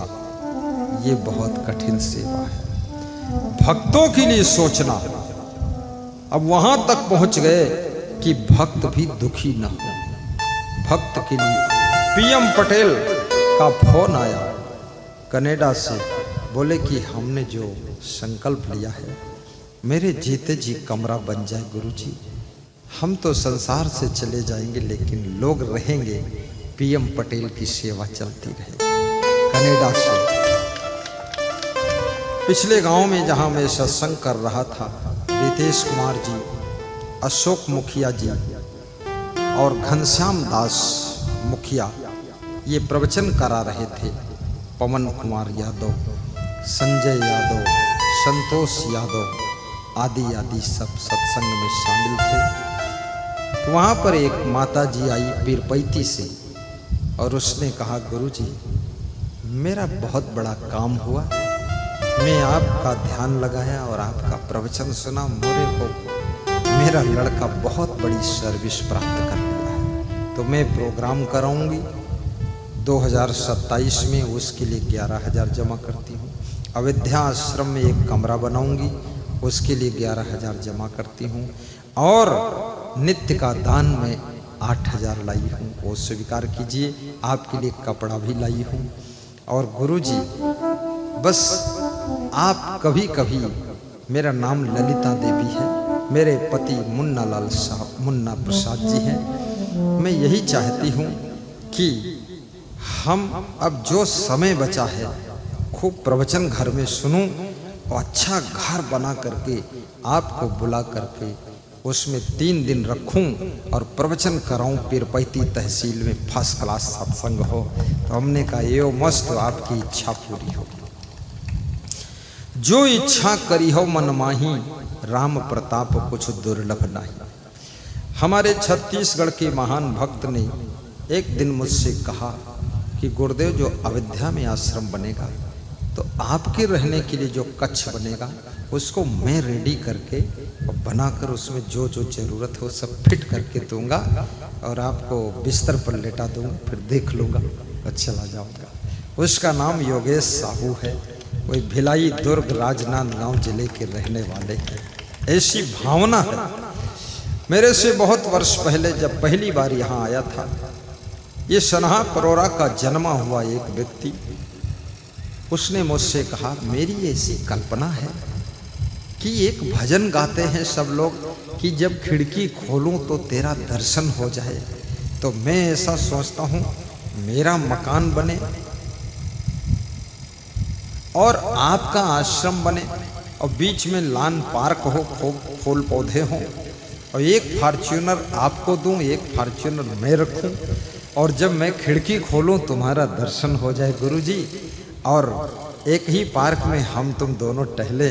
ये बहुत कठिन सेवा है। भक्तों के लिए सोचना, अब वहां तक पहुंच गए कि भक्त भी दुखी न हो। भक्त के लिए पीएम पटेल का फोन आया कनाडा से, बोले कि हमने जो संकल्प लिया है मेरे जीते जी कमरा बन जाए गुरुजी, हम तो संसार से चले जाएंगे लेकिन लोग रहेंगे, पीएम पटेल की सेवा चलती रहे। कनाडा से पिछले गांव में जहां मैं सत्संग कर रहा था, रितेश कुमार जी, अशोक मुखिया जी और घनश्याम दास मुखिया ये प्रवचन करा रहे थे। पवन कुमार यादव, संजय यादव, संतोष यादव आदि आदि सब सत्संग में शामिल थे। तो वहाँ पर एक माता जी आई पीरपैती से और उसने कहा गुरुजी मेरा बहुत बड़ा काम हुआ, मैं आपका ध्यान लगाया और आपका प्रवचन सुना, मेरे को मेरा लड़का बहुत बड़ी सर्विस प्राप्त कर लिया है, तो मैं प्रोग्राम कराऊंगी 2027 में, उसके लिए 11,000 जमा करती हूँ। अयोध्या आश्रम में एक कमरा बनाऊंगी, उसके लिए 11,000 जमा करती हूँ, और नित्य का दान में 8,000 लाई हूँ, वो स्वीकार कीजिए। आपके लिए कपड़ा भी लाई हूँ। और गुरुजी बस आप कभी कभी, मेरा नाम ललिता देवी है, मेरे पति मुन्ना लाल साहब, मुन्ना प्रसाद जी हैं, मैं यही चाहती हूँ कि हम अब जो समय बचा है खूब प्रवचन घर में सुनूं और अच्छा घर बना करके आपको बुला करके उसमें 3 दिन रखूं और प्रवचन कराऊं पीरपैती तहसील में फर्स्ट क्लास सत्संग हो। तो हमने कहा यो मस्त, आपकी इच्छा पूरी होगी। जो इच्छा करी हो मन माही, राम प्रताप कुछ दुर्लभ नहीं। हमारे छत्तीसगढ़ के महान भक्त ने एक दिन मुझसे कहा कि गुरुदेव, जो अयोध्या में आश्रम बनेगा तो आपके रहने के लिए जो कक्ष बनेगा उसको मैं रेडी करके और बनाकर उसमें जो जो जरूरत हो सब फिट करके दूंगा और आपको बिस्तर पर लेटा दूंगा, फिर देख लूंगा और चला जाऊंगा। उसका नाम योगेश साहू है। वही भिलाई दुर्ग राजनांदगांव जिले के रहने वाले हैं। ऐसी भावना है। मेरे से बहुत वर्ष पहले जब पहली बार यहाँ आया था, ये सनहा परोरा का जन्मा हुआ एक व्यक्ति, उसने मुझसे कहा मेरी ऐसी कल्पना है कि एक भजन गाते हैं सब लोग कि जब खिड़की खोलूं तो तेरा दर्शन हो जाए। तो मैं ऐसा सोचता हूँ मेरा मकान बने और आपका आश्रम बने और बीच में लान पार्क हो, फूल पौधे हों और एक फॉर्च्यूनर आपको दूं, एक फॉर्च्यूनर मैं रखूं और जब मैं खिड़की खोलूं तुम्हारा दर्शन हो जाए गुरुजी, और एक ही पार्क में हम तुम दोनों टहले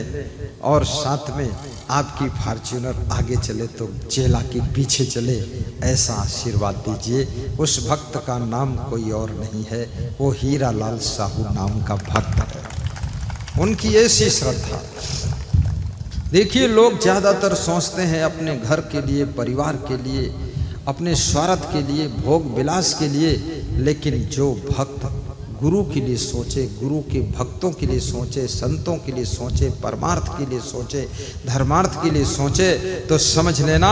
और साथ में आपकी फॉर्च्यूनर आगे चले तो चेला के पीछे चले। ऐसा आशीर्वाद दीजिए। उस भक्त का नाम कोई और नहीं है, वो हीरा लाल साहू नाम का भक्त है। उनकी ऐसी श्रद्धा। देखिए, लोग ज़्यादातर सोचते हैं अपने घर के लिए, परिवार के लिए, अपने स्वार्थ के लिए, भोग विलास के लिए, लेकिन जो भक्त गुरु के लिए सोचे, गुरु के भक्तों के लिए सोचे, संतों के लिए सोचे, परमार्थ के लिए सोचे, धर्मार्थ के लिए सोचे, तो समझ लेना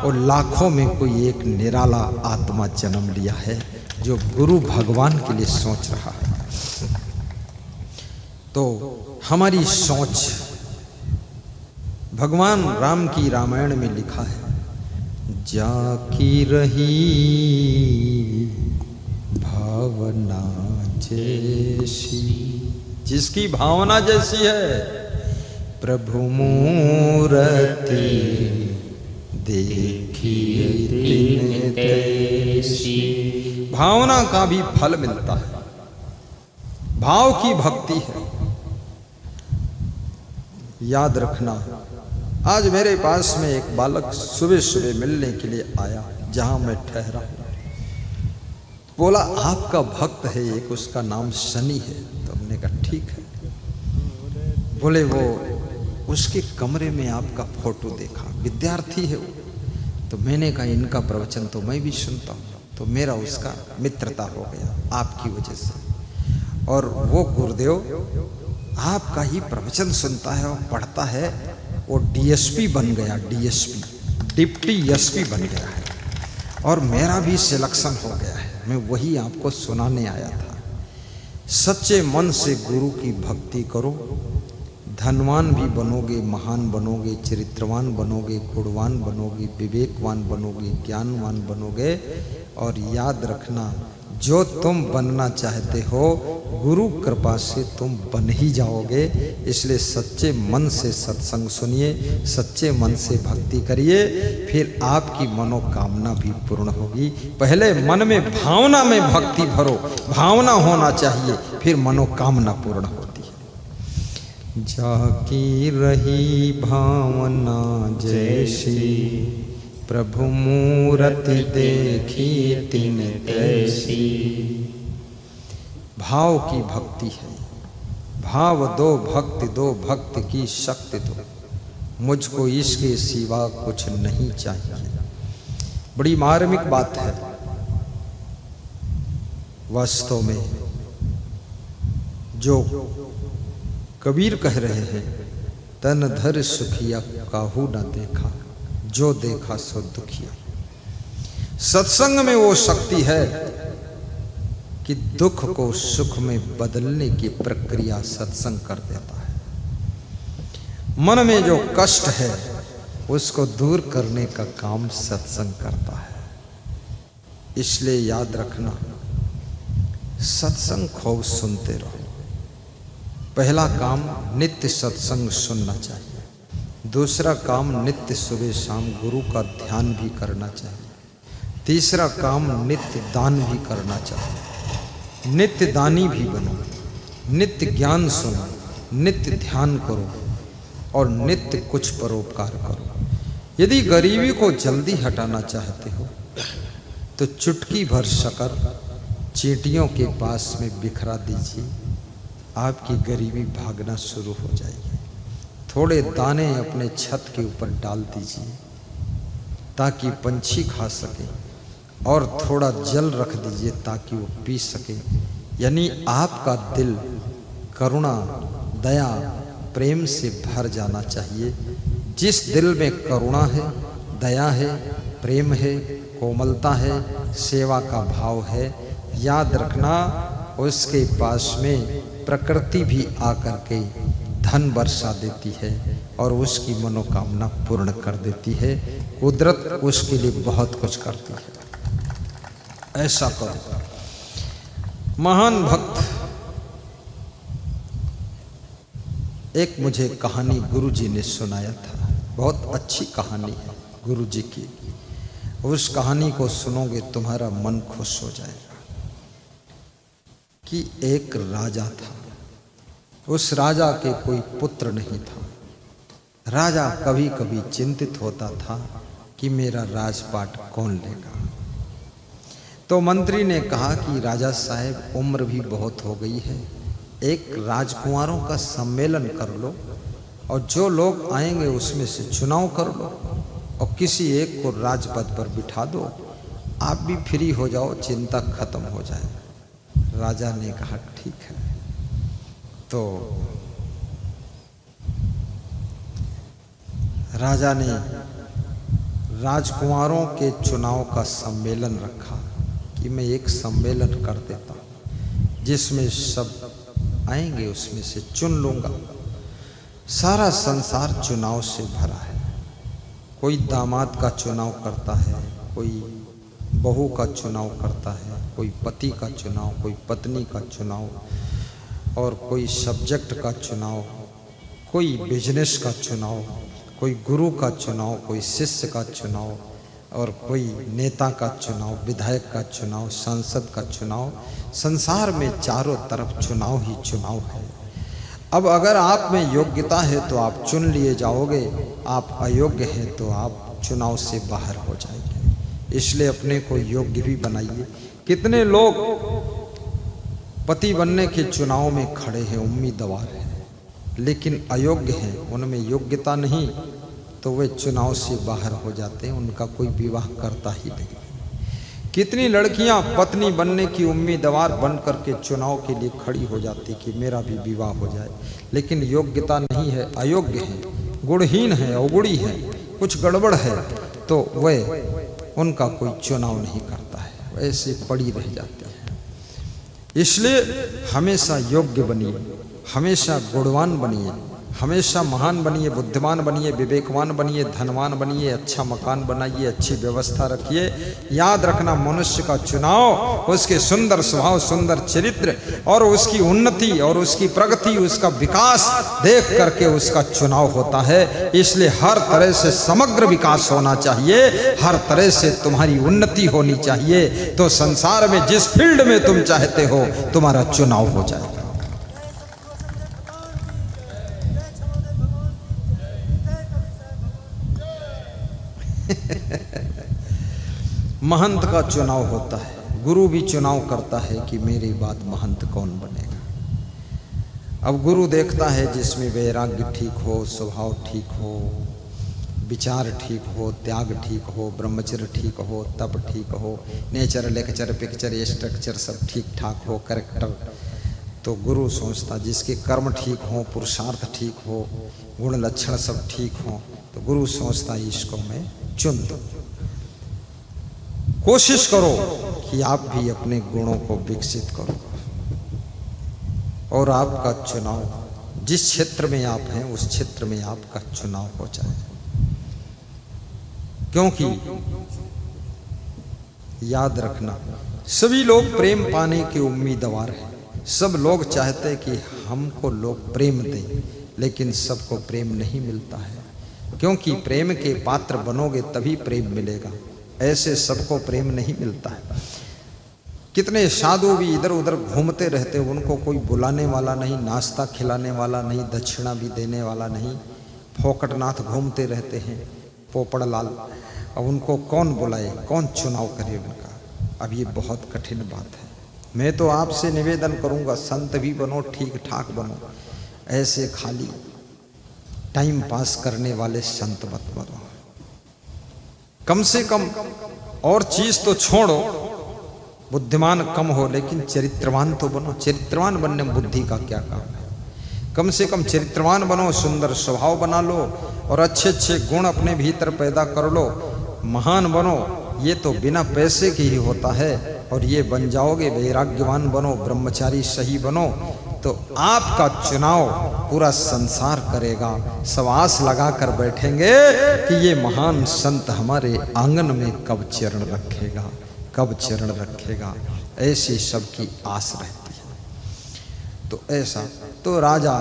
वो लाखों में कोई एक निराला आत्मा जन्म लिया है जो गुरु भगवान के लिए सोच रहा है। तो हमारी सोच, भगवान राम की रामायण में लिखा है, जाकी रही भावना जैसी, जिसकी भावना जैसी है, प्रभु मूरति देखिए तिन तैसी। भावना का भी फल मिलता है, भाव की भक्ति है। याद रखना, आज मेरे पास में एक बालक सुबह सुबह मिलने के लिए आया जहां मैं ठहरा हूं। बोला आपका भक्त है एक, उसका नाम शनि है। तो हमने कहा ठीक है। बोले वो उसके कमरे में आपका फोटो देखा, विद्यार्थी है वो। तो मैंने कहा इनका प्रवचन तो मैं भी सुनता हूँ, तो मेरा उसका मित्रता हो गया आपकी वजह से। और वो गुरुदेव आपका ही प्रवचन सुनता है और पढ़ता है, वो डीएसपी बन गया, डीएसपी, डिप्टी एसपी बन गया है और मेरा भी सिलेक्शन हो गया है। मैं वही आपको सुनाने आया था। सच्चे मन से गुरु की भक्ति करो, धनवान भी बनोगे, महान बनोगे, चरित्रवान बनोगे, गुणवान बनोगे, विवेकवान बनोगे, ज्ञानवान बनोगे। और याद रखना, जो तुम बनना चाहते हो गुरु कृपा से तुम बन ही जाओगे। इसलिए सच्चे मन से सत्संग सुनिए, सच्चे मन से भक्ति करिए, फिर आपकी मनोकामना भी पूर्ण होगी। पहले मन में भावना में भक्ति भरो, भावना होना चाहिए, फिर मनोकामना पूर्ण होती है। जाकी रही भावना जैसी, प्रभु मूरति देखी तिन तैसी। भाव की भक्ति है। भाव दो भक्ति दो, भक्ति की शक्ति दो, मुझको इसके सिवा कुछ नहीं चाहिए। बड़ी मार्मिक बात है। वास्तव में जो कबीर कह रहे हैं, तन धर सुखिया काहू न देखा, जो देखा सो दुखिया। सत्संग में वो शक्ति है कि दुख को सुख में बदलने की प्रक्रिया सत्संग कर देता है। मन में जो कष्ट है उसको दूर करने का काम सत्संग करता है। इसलिए याद रखना, सत्संग खूब सुनते रहो। पहला काम नित्य सत्संग सुनना चाहिए। दूसरा काम नित्य सुबह शाम गुरु का ध्यान भी करना चाहिए। तीसरा काम नित्य दान भी करना चाहिए। नित्य दानी भी बनो, नित्य ज्ञान सुनो, नित्य ध्यान करो और नित्य कुछ परोपकार करो। यदि गरीबी को जल्दी हटाना चाहते हो तो चुटकी भर शक्कर चींटियों के पास में बिखरा दीजिए, आपकी गरीबी भागना शुरू हो जाएगी। थोड़े दाने अपने छत के ऊपर डाल दीजिए ताकि पंछी खा सके, और थोड़ा जल रख दीजिए ताकि वो पी सके। यानी आपका दिल करुणा, दया, प्रेम से भर जाना चाहिए। जिस दिल में करुणा है, दया है, प्रेम है, कोमलता है, सेवा का भाव है, याद रखना उसके पास में प्रकृति भी आकर के धन बरसा देती है और उसकी मनोकामना पूर्ण कर देती है। कुदरत उसके लिए बहुत कुछ करती है। ऐसा करो। महान भक्त, एक मुझे कहानी गुरुजी ने सुनाया था, बहुत अच्छी कहानी है गुरुजी की। उस कहानी को सुनोगे तुम्हारा मन खुश हो जाएगा। कि एक राजा था, उस राजा के कोई पुत्र नहीं था। राजा कभी कभी चिंतित होता था कि मेरा राजपाट कौन लेगा। तो मंत्री ने कहा कि राजा साहब उम्र भी बहुत हो गई है, एक राजकुमारों का सम्मेलन कर लो और जो लोग आएंगे उसमें से चुनाव कर लो और किसी एक को राजपद पर बिठा दो, आप भी फ्री हो जाओ, चिंता खत्म हो जाए। राजा ने कहा ठीक है। तो राजा ने राजकुमारों के चुनाव का सम्मेलन रखा कि मैं एक सम्मेलन कर देता हूँ जिसमें सब आएंगे, उसमें से चुन लूँगा। सारा संसार चुनाव से भरा है। कोई दामाद का चुनाव करता है, कोई बहू का चुनाव करता है, कोई पति का चुनाव, कोई पत्नी का चुनाव, और कोई सब्जेक्ट का चुनाव, कोई बिजनेस का चुनाव, कोई गुरु का चुनाव, कोई शिष्य का चुनाव, और कोई नेता का चुनाव, विधायक का चुनाव, सांसद का चुनाव। संसार में चारों तरफ चुनाव ही चुनाव है। अब अगर आप में योग्यता है तो आप चुन लिए जाओगे, आप अयोग्य हैं तो आप चुनाव से बाहर हो जाएंगे। इसलिए अपने को योग्य भी बनाइए। कितने लोग पति बनने के चुनाव में खड़े हैं, उम्मीदवार हैं, लेकिन अयोग्य हैं, उनमें योग्यता नहीं, तो वे चुनाव से बाहर हो जाते हैं, उनका कोई विवाह करता ही नहीं। कितनी लड़कियां पत्नी बनने की उम्मीदवार बन करके चुनाव के लिए खड़ी हो जाती कि मेरा भी विवाह हो जाए, लेकिन योग्यता नहीं है, अयोग्य है, गुणहीन है, अवगुणी है, कुछ गड़बड़ है, तो वह उनका कोई चुनाव नहीं करता है, वैसे पड़ी रह जाती है। इसलिए हमेशा योग्य बनिए, हमेशा गुणवान बनिए, हमेशा महान बनिए, बुद्धिमान बनिए, विवेकवान बनिए, धनवान बनिए, अच्छा मकान बनाइए, अच्छी व्यवस्था रखिए। याद रखना मनुष्य का चुनाव उसके सुंदर स्वभाव, सुंदर चरित्र और उसकी उन्नति और उसकी प्रगति, उसका विकास देख करके उसका चुनाव होता है। इसलिए हर तरह से समग्र विकास होना चाहिए, हर तरह से तुम्हारी उन्नति होनी चाहिए, तो संसार में जिस फील्ड में तुम चाहते हो तुम्हारा चुनाव हो जाएगा। महंत का चुनाव होता है, गुरु भी चुनाव करता है कि मेरे बाद महंत कौन बनेगा। अब गुरु देखता है जिसमें वैराग्य ठीक हो, स्वभाव ठीक हो, विचार ठीक हो, त्याग ठीक हो, ब्रह्मचर्य ठीक हो, तप ठीक हो, नेचर, लेक्चर, पिक्चर, स्ट्रक्चर सब ठीक ठाक हो, करेक्टर, तो गुरु सोचता जिसके कर्म ठीक हो, पुरुषार्थ ठीक हो, गुण लक्षण सब ठीक हो, तो गुरु सोचता इसको मैं चुन दूं। कोशिश करो कि आप भी अपने गुणों को विकसित करो और आपका चुनाव जिस क्षेत्र में आप हैं उस क्षेत्र में आपका चुनाव हो जाए। क्योंकि याद रखना सभी लोग प्रेम पाने के उम्मीदवार हैं, सब लोग चाहते हैं कि हमको लोग प्रेम दें, लेकिन सबको प्रेम नहीं मिलता है। क्योंकि प्रेम के पात्र बनोगे तभी प्रेम मिलेगा, ऐसे सबको प्रेम नहीं मिलता है। कितने साधु भी इधर उधर घूमते रहते, उनको कोई बुलाने वाला नहीं, नाश्ता खिलाने वाला नहीं, दक्षिणा भी देने वाला नहीं, फोकटनाथ घूमते रहते हैं पोपड़ लाल। अब उनको कौन बुलाए, कौन चुनाव करे उनका? अब ये बहुत कठिन बात है। मैं तो आपसे निवेदन करूंगा, संत भी बनो, ठीक ठाक बनो, ऐसे खाली टाइम पास करने वाले संत मत बनो। कम से कम और चीज तो छोड़ो, बुद्धिमान कम हो लेकिन चरित्रवान तो बनो। चरित्रवान बनने में बुद्धि का क्या काम है? कम से कम चरित्रवान बनो, सुंदर स्वभाव बना लो और अच्छे अच्छे गुण अपने भीतर पैदा कर लो, महान बनो। ये तो बिना पैसे के ही होता है। और ये बन जाओगे, वैराग्यवान बनो, ब्रह्मचारी सही बनो, तो आपका चुनाव पूरा संसार करेगा। सब आस लगा कर बैठेंगे कि ये महान संत हमारे आंगन में कब चरण रखेगा, कब चरण रखेगा, ऐसी सबकी आस रहती है। तो ऐसा तो राजा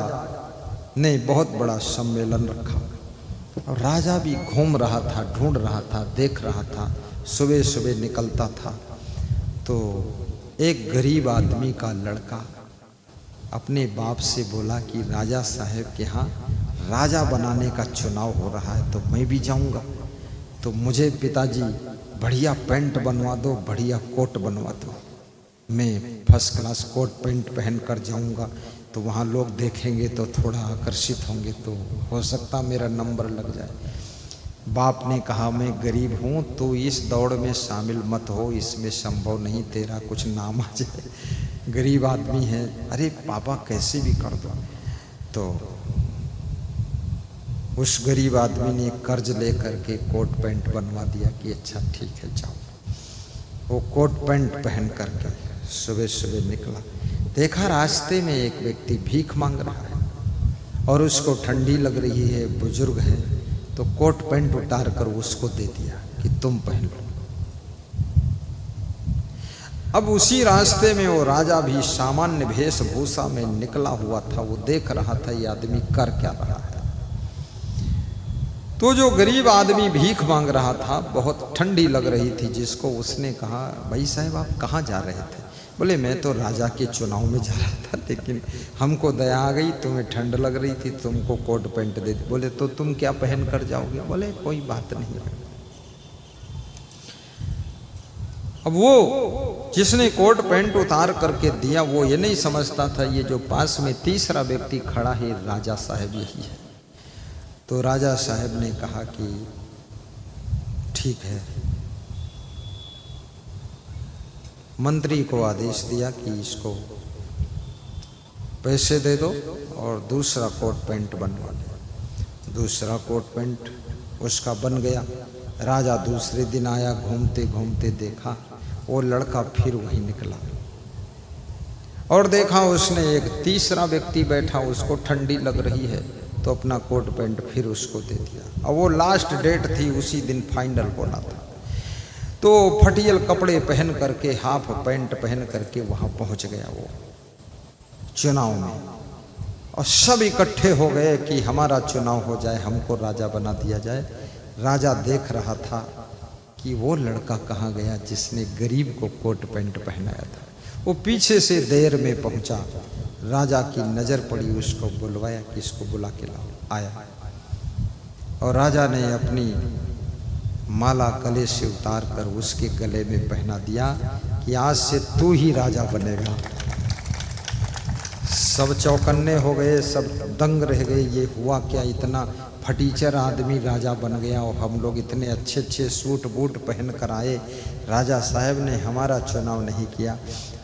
ने बहुत बड़ा सम्मेलन रखा और राजा भी घूम रहा था, ढूंढ रहा था, देख रहा था। सुबह सुबह निकलता था तो एक गरीब आदमी का लड़का अपने बाप से बोला कि राजा साहब के यहाँ राजा बनाने का चुनाव हो रहा है, तो मैं भी जाऊंगा। तो मुझे पिताजी बढ़िया पैंट बनवा दो, बढ़िया कोट बनवा दो, मैं फर्स्ट क्लास कोट पैंट पहन कर जाऊंगा, तो वहाँ लोग देखेंगे तो थोड़ा आकर्षित होंगे, तो हो सकता मेरा नंबर लग जाए। बाप ने कहा मैं गरीब हूँ, तो इस दौड़ में शामिल मत हो, इसमें संभव नहीं, तेरा कुछ नाम आ जाए, गरीब आदमी है। अरे पापा कैसे भी कर दो। तो उस गरीब आदमी ने कर्ज लेकर के कोट पैंट बनवा दिया कि अच्छा ठीक है जाओ। वो कोट पैंट पहन करके सुबह सुबह निकला, देखा रास्ते में एक व्यक्ति भीख मांग रहा है और उसको ठंडी लग रही है, बुजुर्ग है, तो कोट पैंट उतार कर उसको दे दिया कि तुम पहन लो। अब उसी रास्ते में वो राजा भी सामान्य वेशभूषा में निकला हुआ था। वो देख रहा था ये आदमी कर क्या रहा है। तो जो गरीब आदमी भीख मांग रहा था, बहुत ठंडी लग रही थी जिसको, उसने कहा भाई साहब आप कहाँ जा रहे थे? बोले मैं तो राजा के चुनाव में जा रहा था, लेकिन हमको दया आ गई, तुम्हें ठंड लग रही थी, तुमको कोट पैंट दे दी। बोले तो तुम क्या पहन कर जाओगे? बोले कोई बात नहीं। अब वो जिसने कोट पैंट उतार करके दिया, वो ये नहीं समझता था ये जो पास में तीसरा व्यक्ति खड़ा है राजा साहब यही है। तो राजा साहब ने कहा कि ठीक है, मंत्री को आदेश दिया कि इसको पैसे दे दो और दूसरा कोट पैंट बनवा दो। दूसरा कोट पैंट उसका बन गया। राजा दूसरे दिन आया, घूमते घूमते देखा वो लड़का फिर वहीं निकला और देखा उसने एक तीसरा व्यक्ति बैठा, उसको ठंडी लग रही है, तो अपना कोट पैंट फिर उसको दे दिया। अब वो लास्ट डेट थी, उसी दिन फाइनल होना था। तो फटियल कपड़े पहन करके, हाफ पैंट पहन करके वहाँ पहुँच गया वो चुनाव में, और सब इकट्ठे हो गए कि हमारा चुनाव हो जाए, हमको राजा बना दिया जाए। राजा देख रहा था कि वो लड़का कहाँ गया जिसने गरीब को कोट पैंट पहनाया था। वो पीछे से देर में पहुंचा, राजा की नज़र पड़ी, उसको बुलवाया कि इसको बुला के लाओ। आया और राजा ने अपनी माला गले से उतार कर उसके गले में पहना दिया कि आज से तू ही राजा बनेगा। सब चौकन्ने हो गए, सब दंग रह गए, ये हुआ क्या? इतना फटीचर आदमी राजा बन गया और हम लोग इतने अच्छे अच्छे सूट बूट पहन कर आए, राजा साहब ने हमारा चुनाव नहीं किया।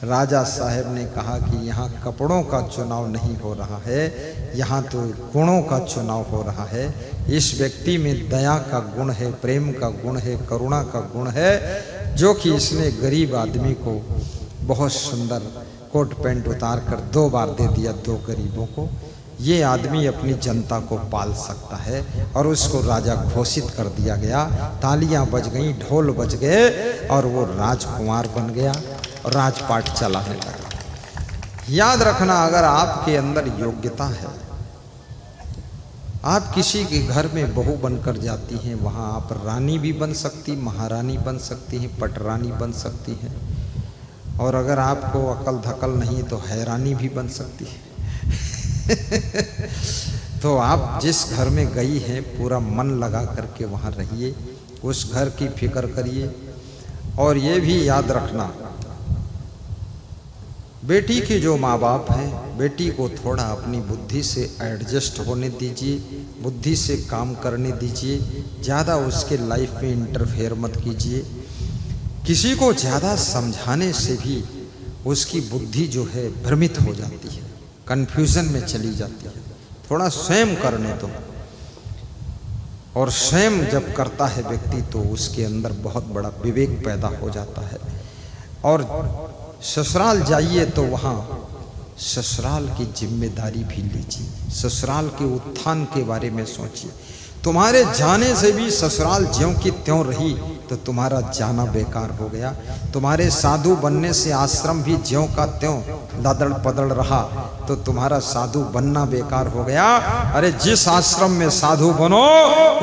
राजा साहब ने कहा कि यहाँ कपड़ों का चुनाव नहीं हो रहा है, यहाँ तो गुणों का चुनाव हो रहा है। इस व्यक्ति में दया का गुण है, प्रेम का गुण है, करुणा का गुण है, जो कि इसने गरीब आदमी को बहुत सुंदर कोट पैंट उतार कर 2 बार दे दिया 2 गरीबों को। ये आदमी अपनी जनता को पाल सकता है, और उसको राजा घोषित कर दिया गया। तालियां बज गईं, ढोल बज गए और वो राजकुमार बन गया और राजपाट चलाने लगा। याद रखना, अगर आपके अंदर योग्यता है, आप किसी के घर में बहू बनकर जाती हैं, वहाँ आप रानी भी बन सकती, महारानी बन सकती हैं, पटरानी बन सकती हैं, और अगर आपको अकल धकल नहीं तो हैरानी भी बन सकती है। तो आप जिस घर में गई हैं पूरा मन लगा करके वहाँ रहिए, उस घर की फिक्र करिए। और ये भी याद रखना, बेटी के जो माँ बाप हैं, बेटी को थोड़ा अपनी बुद्धि से एडजस्ट होने दीजिए, बुद्धि से काम करने दीजिए, ज़्यादा उसके लाइफ में इंटरफेयर मत कीजिए। किसी को ज़्यादा समझाने से भी उसकी बुद्धि जो है भ्रमित हो जाती है, कन्फ्यूज़न में चली जाती है। थोड़ा स्वयं करने दो, और स्वयं जब करता है व्यक्ति तो उसके अंदर बहुत बड़ा विवेक पैदा हो जाता है। और ससुराल जाइए तो वहाँ ससुराल की जिम्मेदारी भी लीजिए, ससुराल के उत्थान के बारे में सोचिए। तुम्हारे जाने से भी ससुराल ज्यों की त्यों रही तो तुम्हारा जाना बेकार हो गया। तुम्हारे साधु बनने से आश्रम भी ज्यों का त्यों लदड़ पदड़ रहा तो तुम्हारा साधु बनना बेकार हो गया। अरे जिस आश्रम में साधु बनो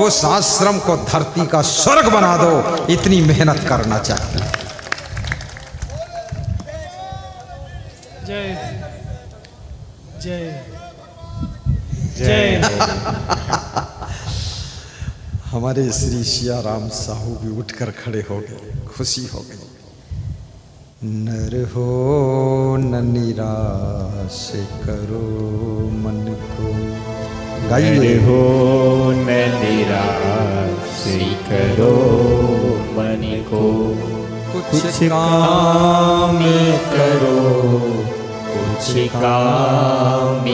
उस आश्रम को धरती का स्वर्ग बना दो, इतनी मेहनत करना चाहिए। जय जय जय। हमारे श्री सियाराम साहू भी उठकर खड़े हो गए, खुशी हो गई। नर हो न निराश करो मन को, गाइए हो न निराश करो मन को, कुछ काम करो, कुछ काम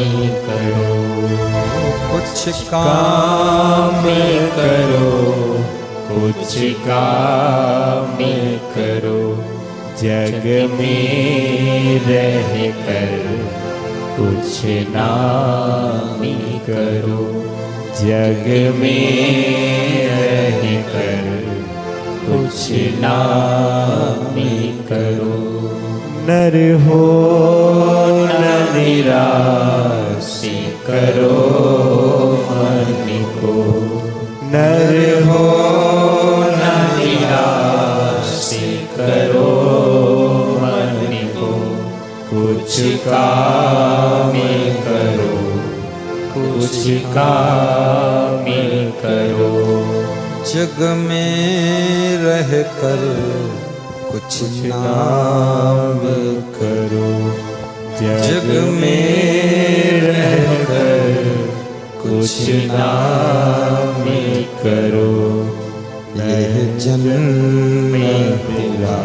करो, कुछ काम करो, कुछ काम करो, जग में रह कर कुछ नाम करो, जग में रह कर कुछ नाम करो। नर हो न निराश करो मन को, नर हो न निराश करो मन को, कुछ काम करो, कुछ काम करो, जग में रह कर कुछ नाम करो, जग में रह कर कुछ नाम करो। यह जन्म मिला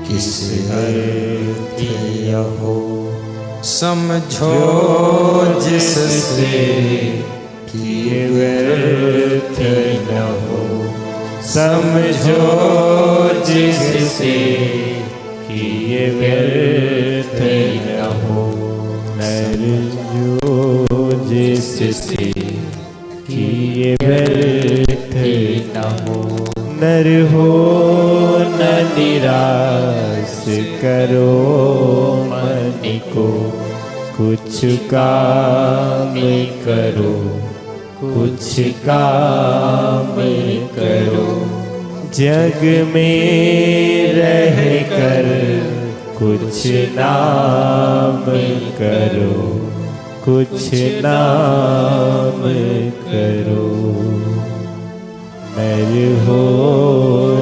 किस अर्थ हो, समझो जिससे कि व्यर्थ न हो, समझो जिससे कि ये व्यर्थ न हो। नर जो जिससे कि ये व्यर्थ न हो, नर हो न निराश करो मन को, कुछ काम करो, कुछ काम करो, जग में रह कर कुछ नाम करो, कुछ नाम करो। नर हो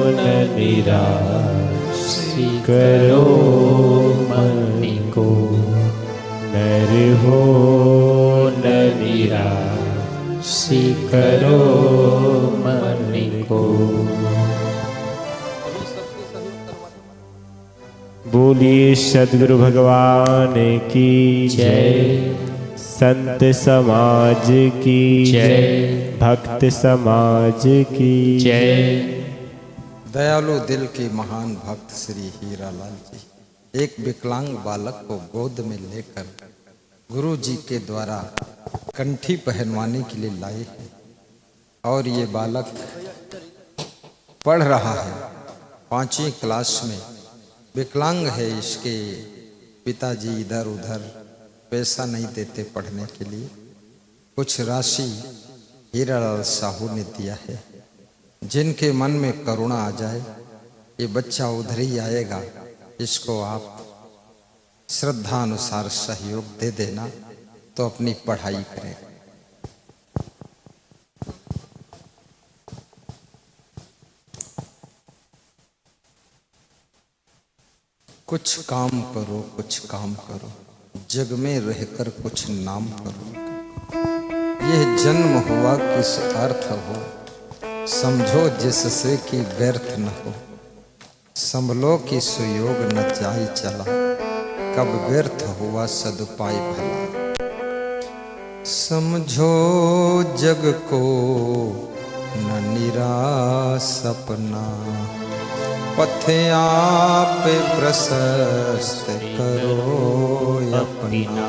न निराश करो मन को, नर हो न निराश करो मन को। बोलिए सद्गुरु भगवान की जय, संत समाज की जय, भक्त समाज की जय। दयालु दिल के महान भक्त श्री हीरालाल जी एक विकलांग बालक को गोद में लेकर गुरु जी के द्वारा कंठी पहनवाने के लिए लाए हैं। और ये बालक पढ़ रहा है 5वीं क्लास में, विकलांग है। इसके पिताजी इधर उधर पैसा नहीं देते पढ़ने के लिए, कुछ राशि हीरालाल साहू ने दिया है। जिनके मन में करुणा आ जाए, ये बच्चा उधर ही आएगा, इसको आप श्रद्धा अनुसार सहयोग दे देना तो अपनी पढ़ाई करेगा। कुछ काम करो, कुछ काम करो, जग में रहकर कुछ नाम करो। यह जन्म हुआ किस अर्थ हो, समझो जिससे कि व्यर्थ न हो। संभलो कि सुयोग न जाई चला, कब व्यर्थ हुआ सदुपाय भला। समझो जग को न निराश अपना, पथ आप प्रशस्त करो अपना।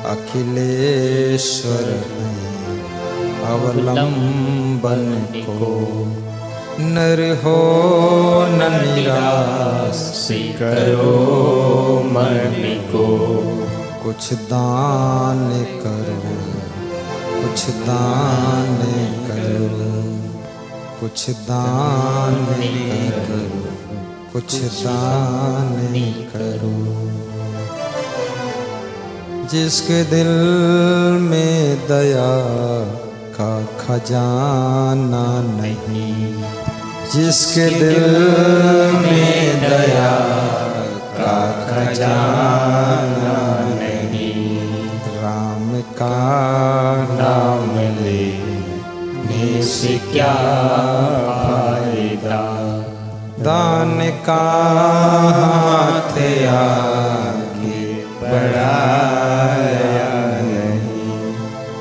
अखिलेश्वर अवलंबन को, नर हो न निराश करो मन को। कुछ दान करो, कुछ दान करो, कुछ दान करो, कुछ दान करो। जिसके दिल में दया का खजाना नहीं, जिसके दिल में दया का खजाना नहीं। राम का नाम लेने से क्या फायदा, दान का हाथ आगे बढ़ाया नहीं।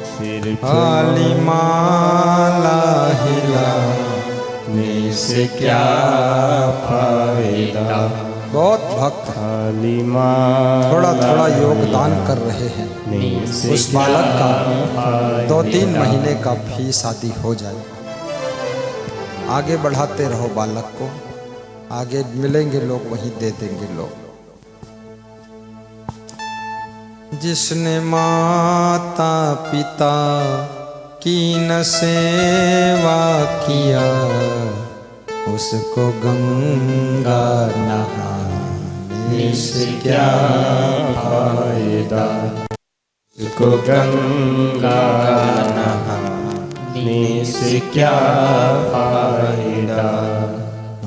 सिर्फ खाली माला हिलाने से क्या फायदा। बहुत भक्त खाली थोड़ा थोड़ा योगदान कर रहे हैं, उस बालक का 2-3 महीने का फीस आदि हो जाए। आगे बढ़ाते रहो बालक को, आगे मिलेंगे लोग वहीं दे देंगे लोग। जिसने माता पिता की न सेवा किया, उसको गंगा नहाने से क्या फायदा। उसको गंगा नहाने से क्या फायदा।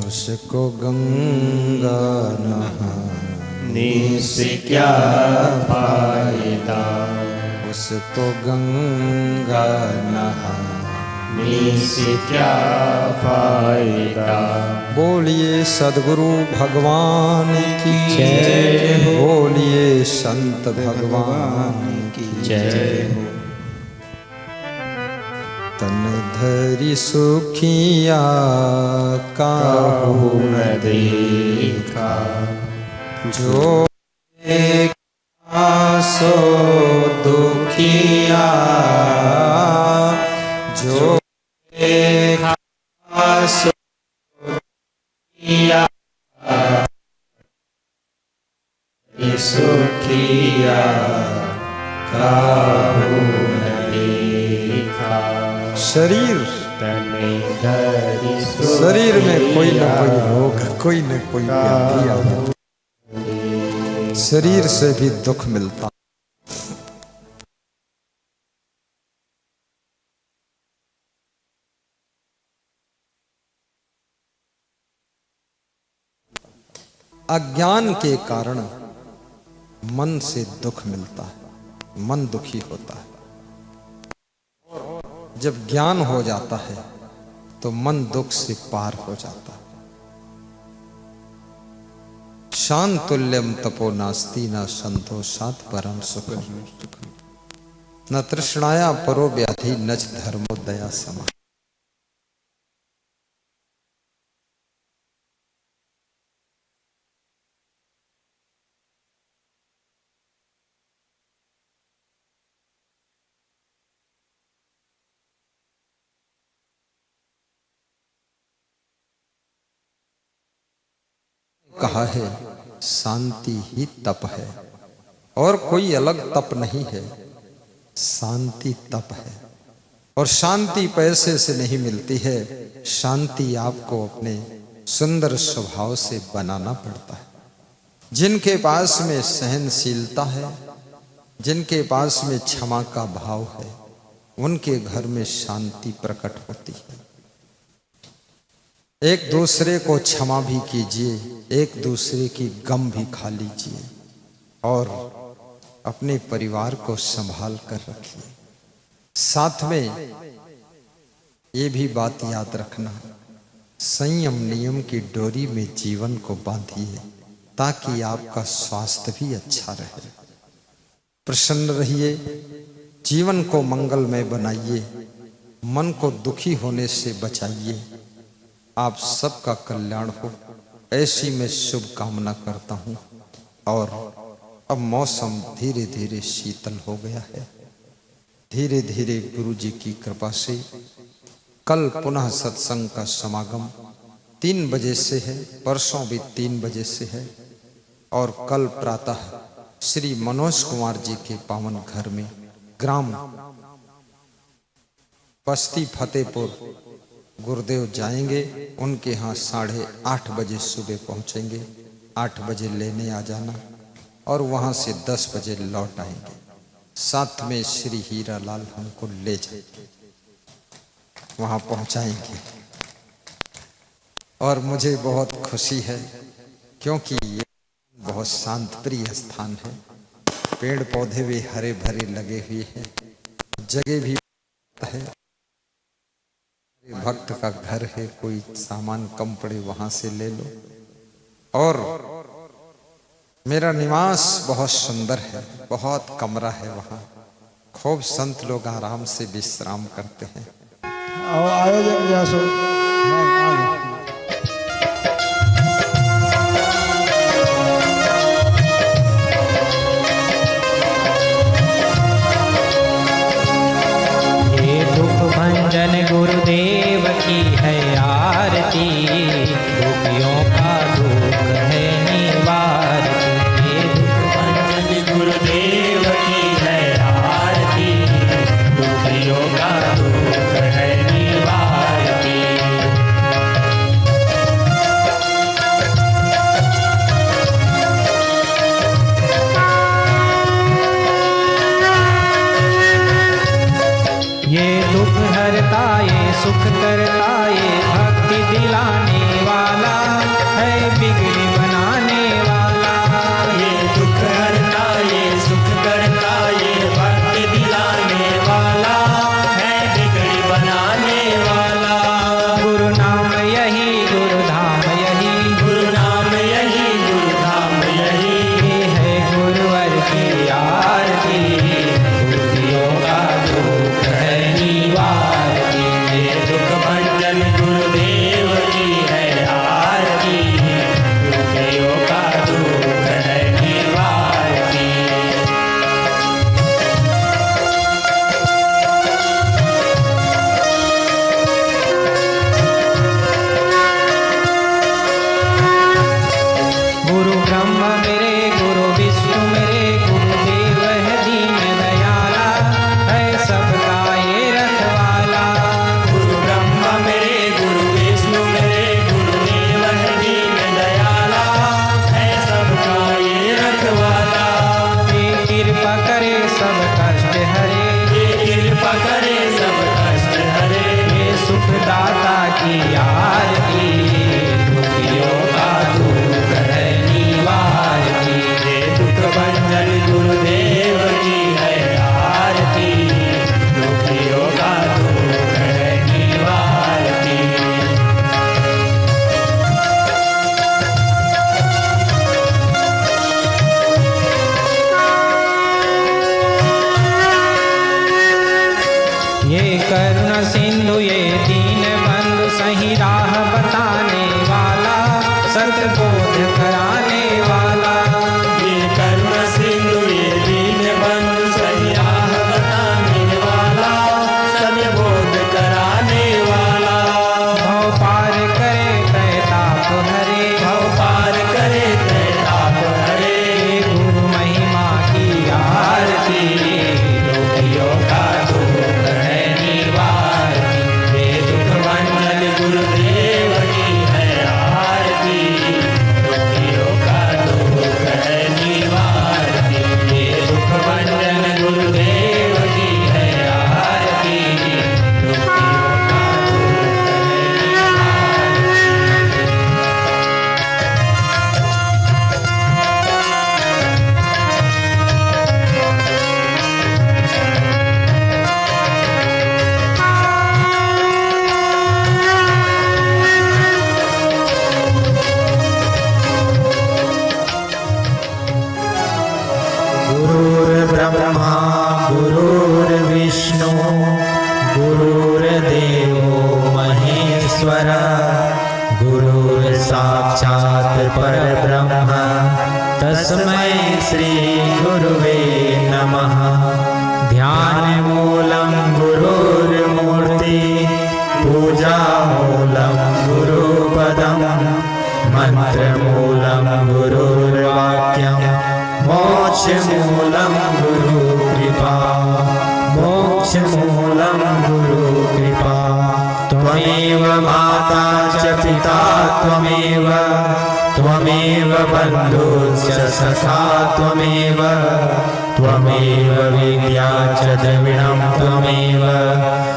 उसको गंगा नहाने से क्या फायदा। उसको गंगा नहाने से क्या फायदा। बोलिए सद्गुरु भगवान की जय हो, बोलिए संत भगवान की जय हो। तन धरि सुखिया काहू न देखा, जो देखा सो दुखिया। जो देखा सो दुखिया, सुखिया काहू न देखा। शरीर में कोई न कोई रोग, कोई न कोई व्याधि आ जाती, शरीर से भी दुख मिलता। अज्ञान के कारण मन से दुख मिलता है, मन दुखी होता है। जब ज्ञान हो जाता है तो मन दुख से पार हो जाता है। शांतुल्यम तपो नास्ति न संतोषात् परम सुखम, न तृष्णाया परो व्याधि न च धर्मो दया समा। कहा है शांति ही तप है, और कोई अलग तप नहीं है। शांति तप है, और शांति पैसे से नहीं मिलती है। शांति आपको अपने सुंदर स्वभाव से बनाना पड़ता है। जिनके पास में सहनशीलता है, जिनके पास में क्षमा का भाव है, उनके घर में शांति प्रकट होती है। एक दूसरे को क्षमा भी कीजिए, एक दूसरे की गम भी खा लीजिए, और अपने परिवार को संभाल कर रखिए। साथ में ये भी बात याद रखना, संयम नियम की डोरी में जीवन को बांधिए, ताकि आपका स्वास्थ्य भी अच्छा रहे। प्रसन्न रहिए, जीवन को मंगलमय बनाइए, मन को दुखी होने से बचाइए। आप सबका कल्याण हो, ऐसी मैं शुभ कामना करता हूँ। और अब मौसम धीरे धीरे शीतल हो गया है। धीरे धीरे गुरु जी की कृपा से कल पुनः सत्संग का समागम 3 बजे से है, परसों भी 3 बजे से है, और कल प्रातः श्री मनोज कुमार जी के पावन घर में ग्राम बस्ती फतेहपुर गुरुदेव जाएंगे। उनके यहाँ 8:30 बजे सुबह पहुँचेंगे। 8 बजे लेने आ जाना, और वहाँ से 10 बजे लौट आएंगे। साथ में श्री हीरा लाल हमको ले जाएंगे, वहाँ पहुँचाएंगे। और मुझे बहुत खुशी है, क्योंकि ये बहुत शांत प्रिय स्थान है। पेड़ पौधे भी हरे भरे लगे हुए हैं, जगह भी है। भक्त का घर है, कोई सामान कम पड़े वहां से ले लो। और मेरा निवास बहुत सुंदर है, बहुत कमरा है वहाँ। खूब संत लोग आराम से विश्राम करते हैं। आयोजक व्यासो गुरुदेव की है आरती, दुखियों का दुख है निवारती। ये दुख भंजन गुरुदेव की है आरती, दुखियों का दुख है निवारती। ये दुख हरता, ये सुख करता, ये भक्ति दिलाने वाला है, बिगड़ी बनाने वाला। ये दुख हरता, ये सुख करता, ये भक्ति दिलाने वाला है, बिगड़ी बनाने वाला। गुरु नाम यही, गुरु धाम यही, गुरु नाम यही, गुरु धाम यही। ये है गुरुवर की आरती, दुखियों का दुख है निवारती। ये दुख भंजन गुरुदेव की है आरती, दुखियों का दुख है निवारती। गुरु ब्रह्मा मेरे, गुरु विष्णु मेरे, गुरुदेव है दीन दयाला, है सबका ये रखवाला। गुरु ब्रह्मा मेरे, गुरु विष्णु मेरे, गुरुदेव है दीन दयाला, है सबका ये रखवाला। ये कृपा करे सब कष्ट हरे, ये कृपा करे सब कष्ट हरे। ये सुखदाता की आरती, दुखियों का दुख है निवारती। ये दुख भंजन गुरुदेव की है आरती, दुखियों का दुख है निवारती। ये करुणा सिंधु, ये दीन बंधु, सही राह बताने वाला, सतबोध कराने वाला। ये करुणा सिंधु, ये दीन बंधु, सही राह बताने वाला, सतबोध कराने वाला। भव पार करे तय ताप हरे, भव पार करे तय ताप हरे। ये गुरु महिमा की आरती, दुखियों साक्षात् परब्रह्म तस्मै श्री गुरुवे नमः। ध्यानमूलं गुरुर्मूर्ति पूजामूलं गुरुपदं मन्त्रमूलं गुरुर्वाक्यं मोक्षमूलं गुरुकृपा मोक्षमूलं गुरुकृपा। त्वमेव माता च पिता त्वमेव त्वमेव बन्धुश्च सखा त्वमेव त्वमेव विद्या च द्रविणं त्वमेव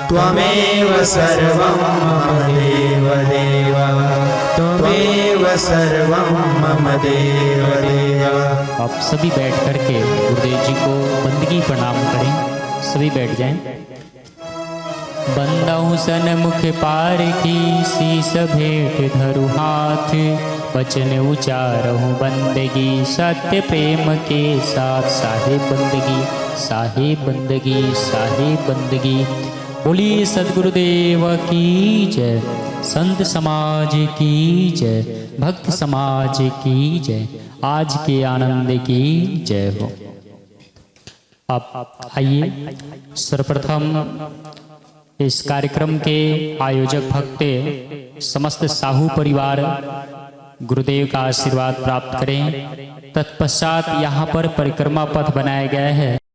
त्वमेव सर्वं मम देव देव त्वमेव सर्वं मम देव देव। आप सभी बैठ करके गुरुदेव जी को बंदगी प्रणाम करें। सभी बैठ जाएं। बंदहु सन्मुख पार की शीस भेंट धरु हाथ वचन उचारहु बंदगी सत्य प्रेम के साथ। साहेब बंदगी साहेब बंदगी साहेब बंदगी। बोलिए सद्गुरुदेव की जय, संत समाज की जय, भक्त समाज की जय, आज के आनंद की जय हो। आप आइए सर्वप्रथम इस कार्यक्रम के आयोजक भक्त समस्त साहू परिवार गुरुदेव का आशीर्वाद प्राप्त करें। तत्पश्चात यहाँ पर परिक्रमा पथ बनाया गया है।